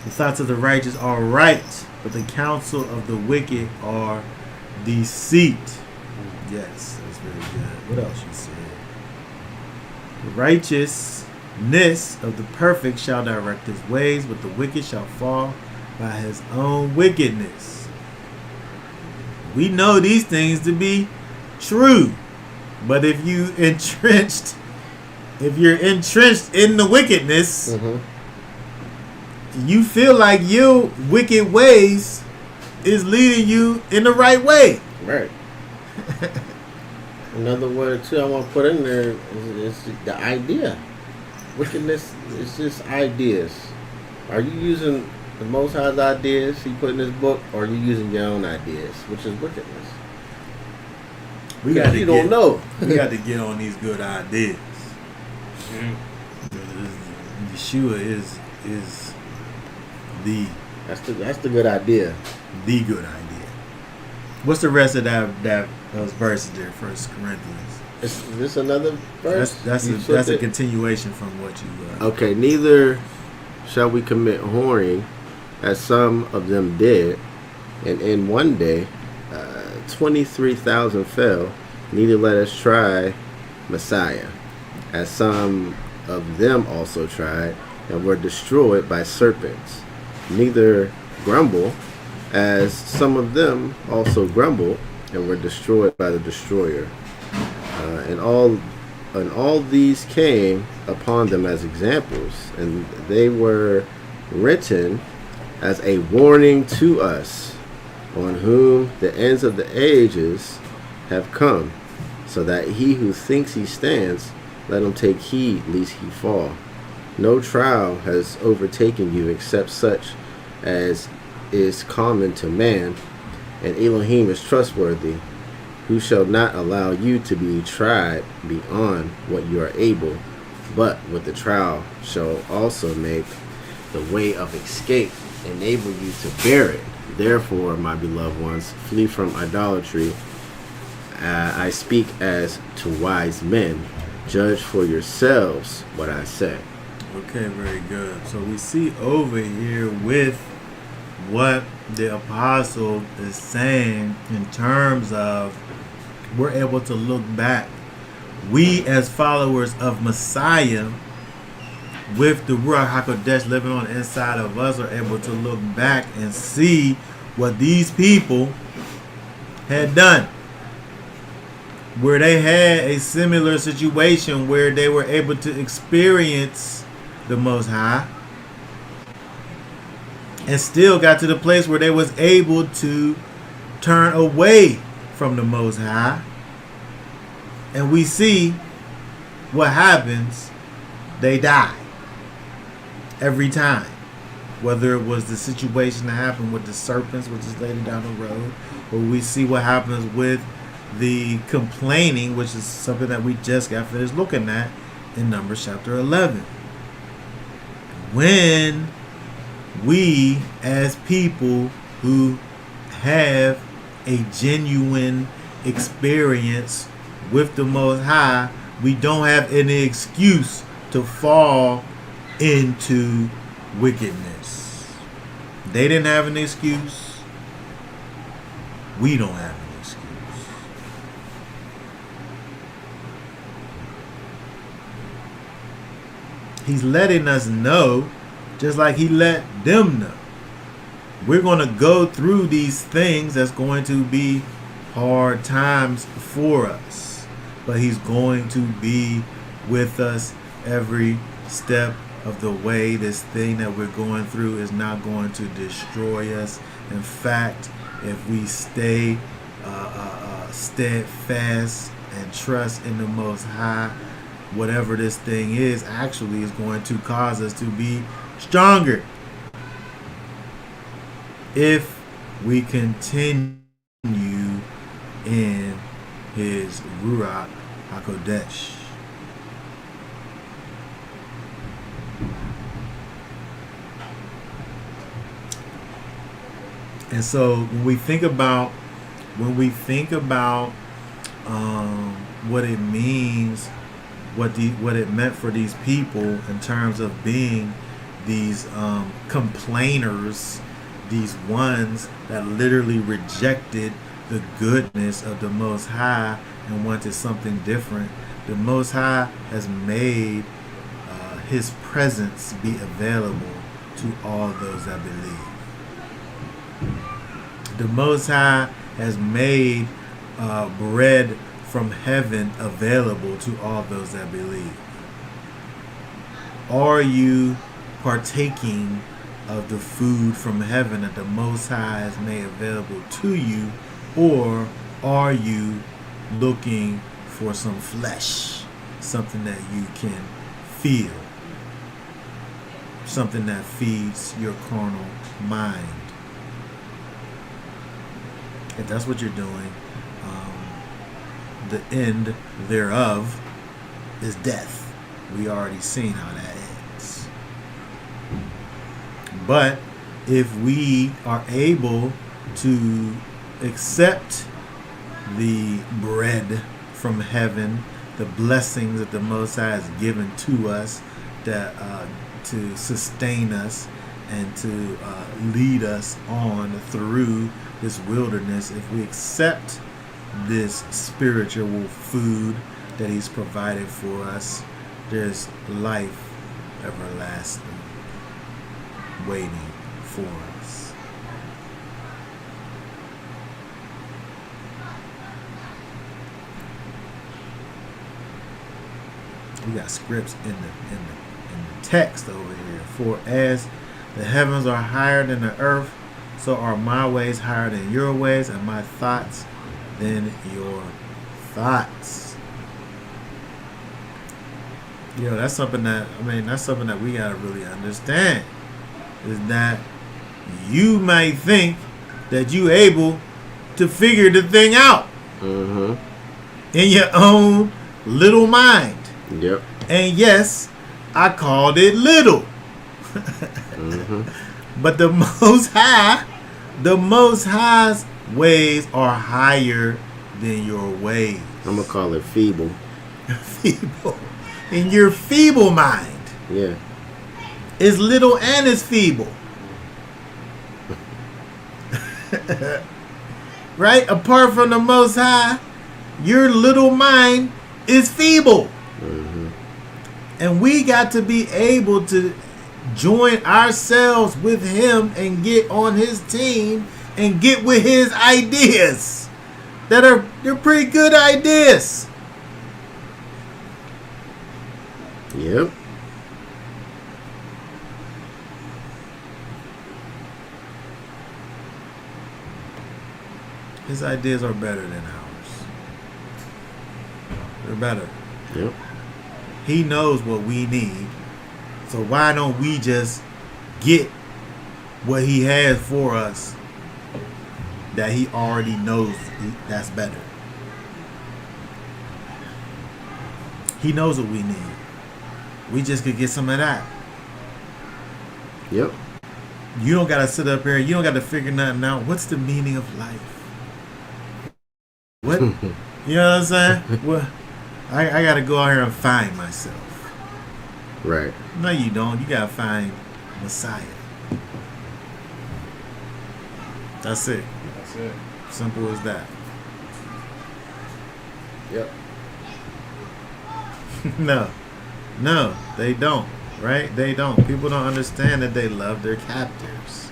The thoughts of the righteous are right, but the counsel of the wicked are deceit. Yes, that's very good. What else you said? The righteousness of the perfect shall direct his ways, but the wicked shall fall by his own wickedness. We know these things to be true, but if you're entrenched in the wickedness, you feel like your wicked ways is leading you in the right way. Right. Another word too I want to put in there is the idea. Wickedness is just ideas. Are you using the Most High's ideas he put in his book, or are you using your own ideas, which is wickedness? You don't know. We got to get on these good ideas. Yeshua is that's the good idea. The good idea. What's the rest of those verses there? 1 Corinthians. Is this another verse? That's a continuation from what you. Okay. Neither shall we commit whoring, as some of them did, and in one day 23,000 fell. Neither let us try Messiah, as some of them also tried, and were destroyed by serpents. Neither grumble, as some of them also grumbled, and were destroyed by the destroyer. And all these came upon them as examples, and they were written as a warning to us, on whom the ends of the ages have come, so that he who thinks he stands, let him take heed lest he fall. No trial has overtaken you except such as is common to man, and Elohim is trustworthy, who shall not allow you to be tried beyond what you are able, but with the trial shall also make the way of escape, enable you to bear it. Therefore, my beloved ones, flee from idolatry. I speak as to wise men. Judge for yourselves what I say. Okay, very good. So we see over here with what the apostle is saying in terms of we're able to look back. We as followers of Messiah, with the Ruach HaKodesh living on the inside of us, are able to look back and see what these people had done, where they had a similar situation where they were able to experience the Most High and still got to the place where they was able to turn away from the Most High. And we see what happens. They die every time. Whether it was the situation that happened with the serpents, which is later down the road, or we see what happens with the complaining, which is something that we just got finished looking at in Numbers chapter 11. When we as people who have a genuine experience with the Most High, we don't have any excuse to fall into wickedness. They didn't have an excuse. We don't have an excuse. He's letting us know, just like he let them know. We're going to go through these things that's going to be hard times for us. But he's going to be with us every step of the way. This thing that we're going through is not going to destroy us. In fact, if we stay steadfast and trust in the Most High, whatever this thing is actually is going to cause us to be stronger if we continue in his Ruach HaKodesh. And so when we think about what it means, what it meant for these people in terms of being these complainers, these ones that literally rejected the goodness of the Most High and wanted something different, the Most High has made his presence be available to all those that believe. The Most High has made bread from heaven available to all those that believe. Are you partaking of the food from heaven that the Most High has made available to you, or are you looking for some flesh, something that you can feel, something that feeds your carnal mind? If that's what you're doing, the end thereof is death. We already seen how that ends. But if we are able to accept the bread from heaven, the blessings that the Most High has given to us, that to sustain us and to lead us on through this wilderness, if we accept this spiritual food that he's provided for us, there's life everlasting waiting for us. We got scripts in the text over here. For as the heavens are higher than the earth, so are my ways higher than your ways, and my thoughts than your thoughts. You know, that's something that we gotta really understand, is that you might think that you able to figure the thing out in your own little mind. Yep. And yes, I called it little. But the Most High's ways are higher than your ways. I'm gonna call it feeble. Feeble. In your feeble mind. Yeah. It's little and it's feeble. Right? Apart from the Most High, your little mind is feeble. And we got to be able to join ourselves with him and get on his team and get with his ideas. They're pretty good ideas. Yep. His ideas are better than ours. They're better. Yep. He knows what we need. So why don't we just get what he has for us that he already knows that's better? He knows what we need. We just could get some of that. Yep. You don't got to sit up here. You don't got to figure nothing out. What's the meaning of life? What? You know what I'm saying? Well, I got to go out here and find myself. Right. No, you don't. You got to find Messiah. That's it. That's it. Simple as that. Yep. No, they don't. Right? They don't. People don't understand that they love their captors.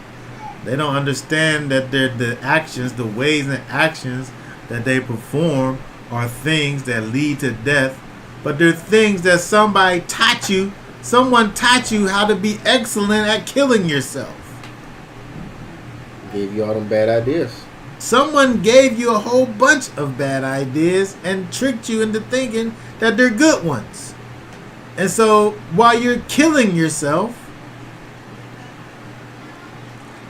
They don't understand that the actions, the ways and actions that they perform are things that lead to death. But they're things that somebody taught you. Someone taught you how to be excellent at killing yourself. Gave you all them bad ideas. Someone gave you a whole bunch of bad ideas and tricked you into thinking that they're good ones. And so while you're killing yourself,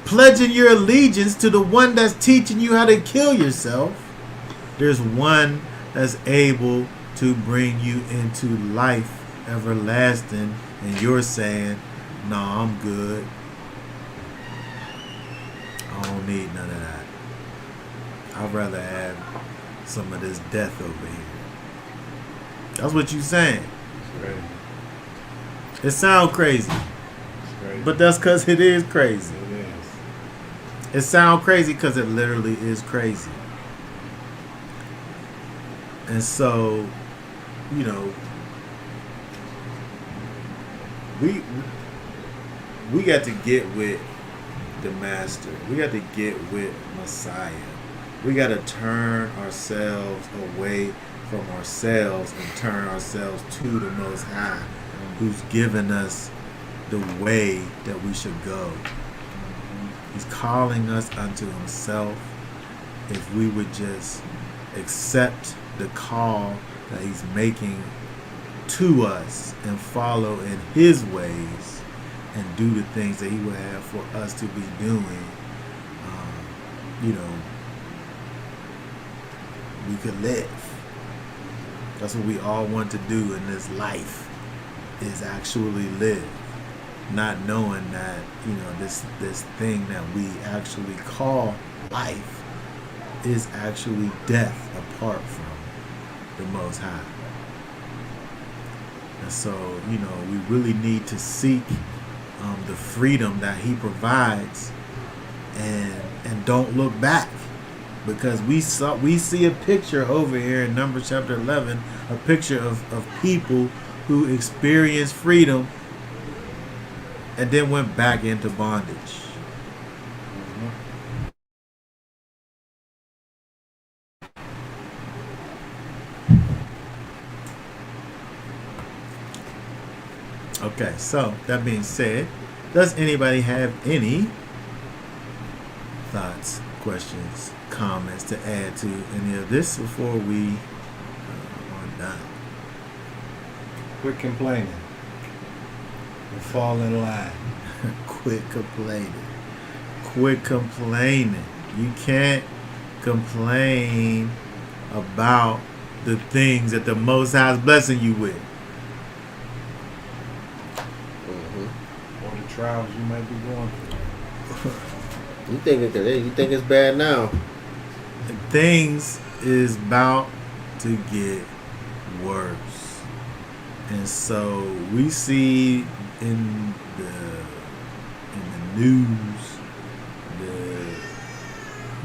pledging your allegiance to the one that's teaching you how to kill yourself, there's one that's able to bring you into life everlasting, and you're saying, no, I'm good. I don't need none of that. I'd rather have some of this death over here. That's what you're saying. It's crazy. It sounds crazy, It's crazy. but that's because it is crazy. It is. It sounds crazy because it literally is crazy. And so, you know, we got to get with the Master. We got to get with Messiah. We got to turn ourselves away from ourselves and turn ourselves to the Most High, who's given us the way that we should go. He's calling us unto himself. If we would just accept the call that he's making to us and follow in his ways and do the things that he would have for us to be doing, you know, we could live. That's what we all want to do in this life, is actually live. Not knowing that, you know, this thing that we actually call life is actually death apart from the Most High. And so, you know, we really need to seek the freedom that he provides, and don't look back, because we see a picture over here in Numbers chapter 11, a picture of people who experienced freedom and then went back into bondage. Okay, so that being said, does anybody have any thoughts, questions, comments to add to any of this before we are done? Quit complaining and fall in line. Quit complaining. Quit complaining. You can't complain about the things that the Most High is blessing you with. Or the trials you might be going through. You think it's bad now? Things is about to get worse. And so we see in the news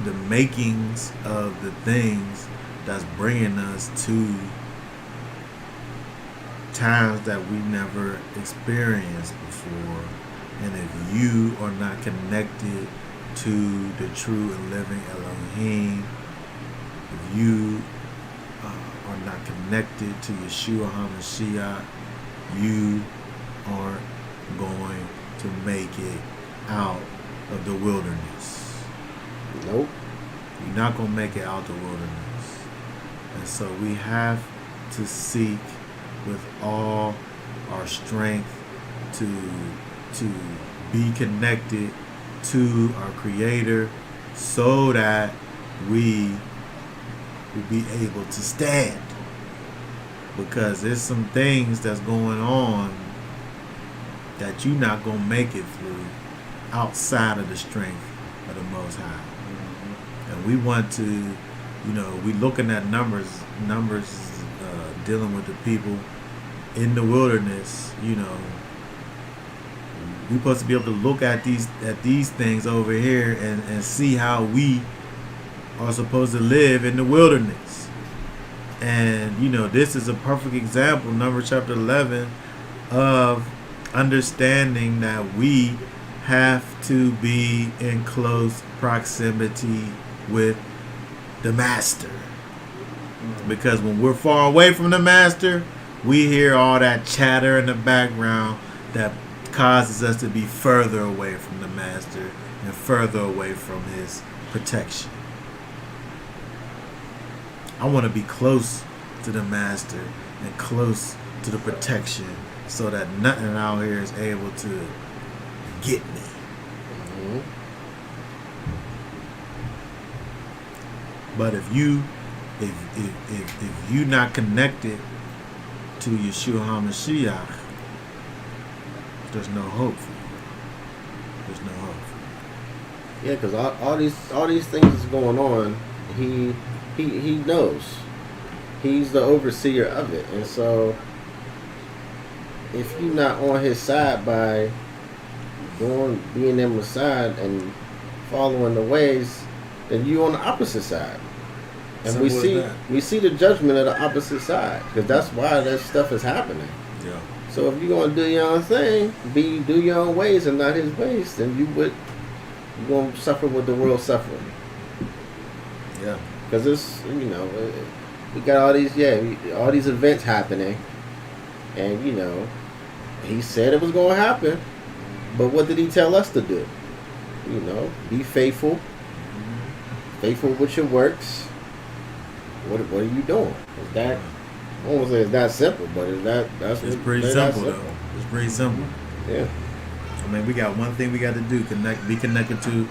the makings of the things that's bringing us to times that we never experienced before. And if you are not connected to the true and living Elohim, if you are not connected to Yeshua HaMashiach, you aren't going to make it out of the wilderness. Nope. You're not going to make it out the wilderness. And so we have to seek with all our strength to be connected to our Creator, so that we will be able to stand. Because there's some things that's going on that you're not going to make it through outside of the strength of the Most High. And we want to, we looking at numbers dealing with the people in the wilderness. We're supposed to be able to look at these things over here and see how we are supposed to live in the wilderness. And this is a perfect example, Numbers chapter 11, of understanding that we have to be in close proximity with the master. Because when we're far away from the master, we hear all that chatter in the background that causes us to be further away from the master and further away from his protection. I want to be close to the master and close to the protection so that nothing out here is able to get me. Mhm. But if you not connected to Yeshua HaMashiach, there's no hope for you. There's no hope for Yeah, because all these things is going on. He knows. He's the overseer of it, and so if you're not on his side by being in his side and following the ways, then you on the opposite side. And Simple as that. we see the judgment of the opposite side, because that's why that stuff is happening. you. Yeah. So if you're gonna do your own thing, do your own ways and not his ways, then you're gonna suffer what the world's suffering. Yeah. Because it's we got all these all these events happening, and he said it was gonna happen, but what did he tell us to do? Be faithful, faithful with your works. What are you doing? Is that, I won't say it's that simple, but that's It's pretty simple though. It's pretty simple. Yeah. I mean, we got one thing we got to do: be connected to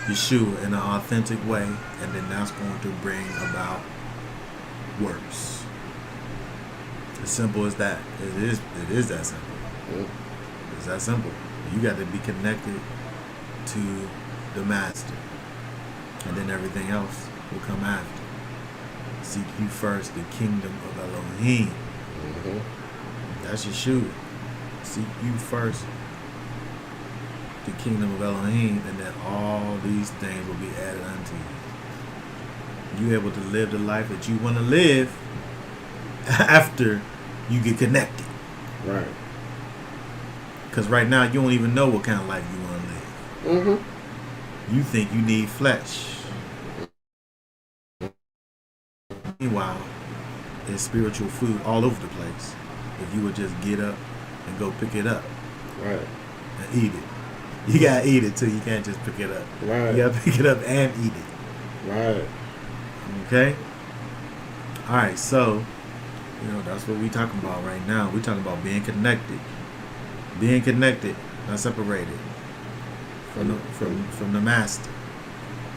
Yeshua in an authentic way, and then that's going to bring about works. As simple as that. It is that simple. Mm. It's that simple. You got to be connected to the master, and then everything else will come after. Seek you first the kingdom of Elohim. Mm-hmm. That's Yeshua. Seek you first the kingdom of Elohim, and then all these things will be added unto you. You able to live the life that you want to live after you get connected. Right. Because right now you don't even know what kind of life you want to live. Mm-hmm. You think you need flesh. Meanwhile, there's spiritual food all over the place. If you would just get up and go pick it up. Right. And eat it. You gotta eat it too. You can't just pick it up. Right. You gotta pick it up and eat it. Right. Okay? Alright, so that's what we talking about right now. We talking about being connected. Being connected, not separated from the master.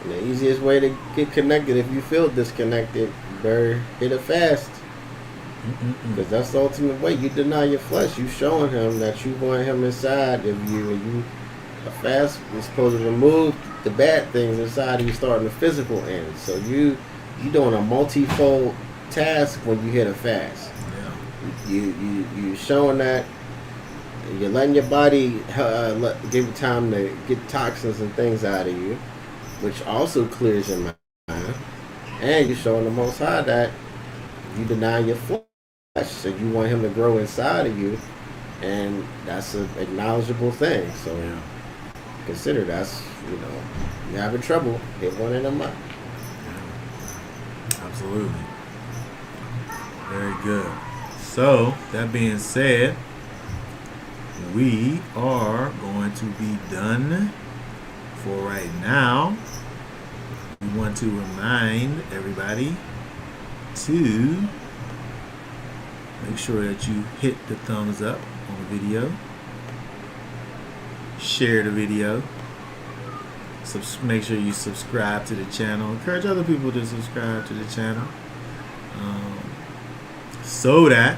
And the easiest way to get connected, if you feel disconnected, better hit a fast. Because that's the ultimate way. You deny your flesh. You showing him that you want him inside of you. And a fast is supposed to remove the bad things inside of you, starting the physical end. So you doing a multifold task when you hit a fast. Yeah. You showing that you're letting your body give it time to get toxins and things out of you, which also clears your mind. And you're showing the Most High that you deny your flesh, so you want him to grow inside of you, and that's an acknowledgeable thing. So Yeah. consider that's, you're having trouble, hit one in the mouth. Yeah. Absolutely. Very good. So, that being said, we are going to be done for right now. We want to remind everybody to make sure that you hit the thumbs up on the video, share the video, make sure you subscribe to the channel, encourage other people to subscribe to the channel, so that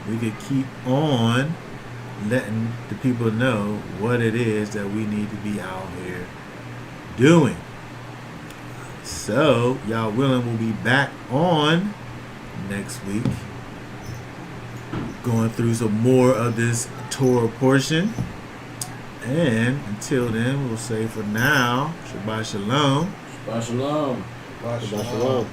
we could keep on letting the people know what it is that we need to be out here doing. So, y'all willing, we'll be back on next week, going through some more of this Torah portion. And until then, we'll say for now, Shabbat Shalom. Shabbat shalom. Shabbat Shabbat shalom. shalom.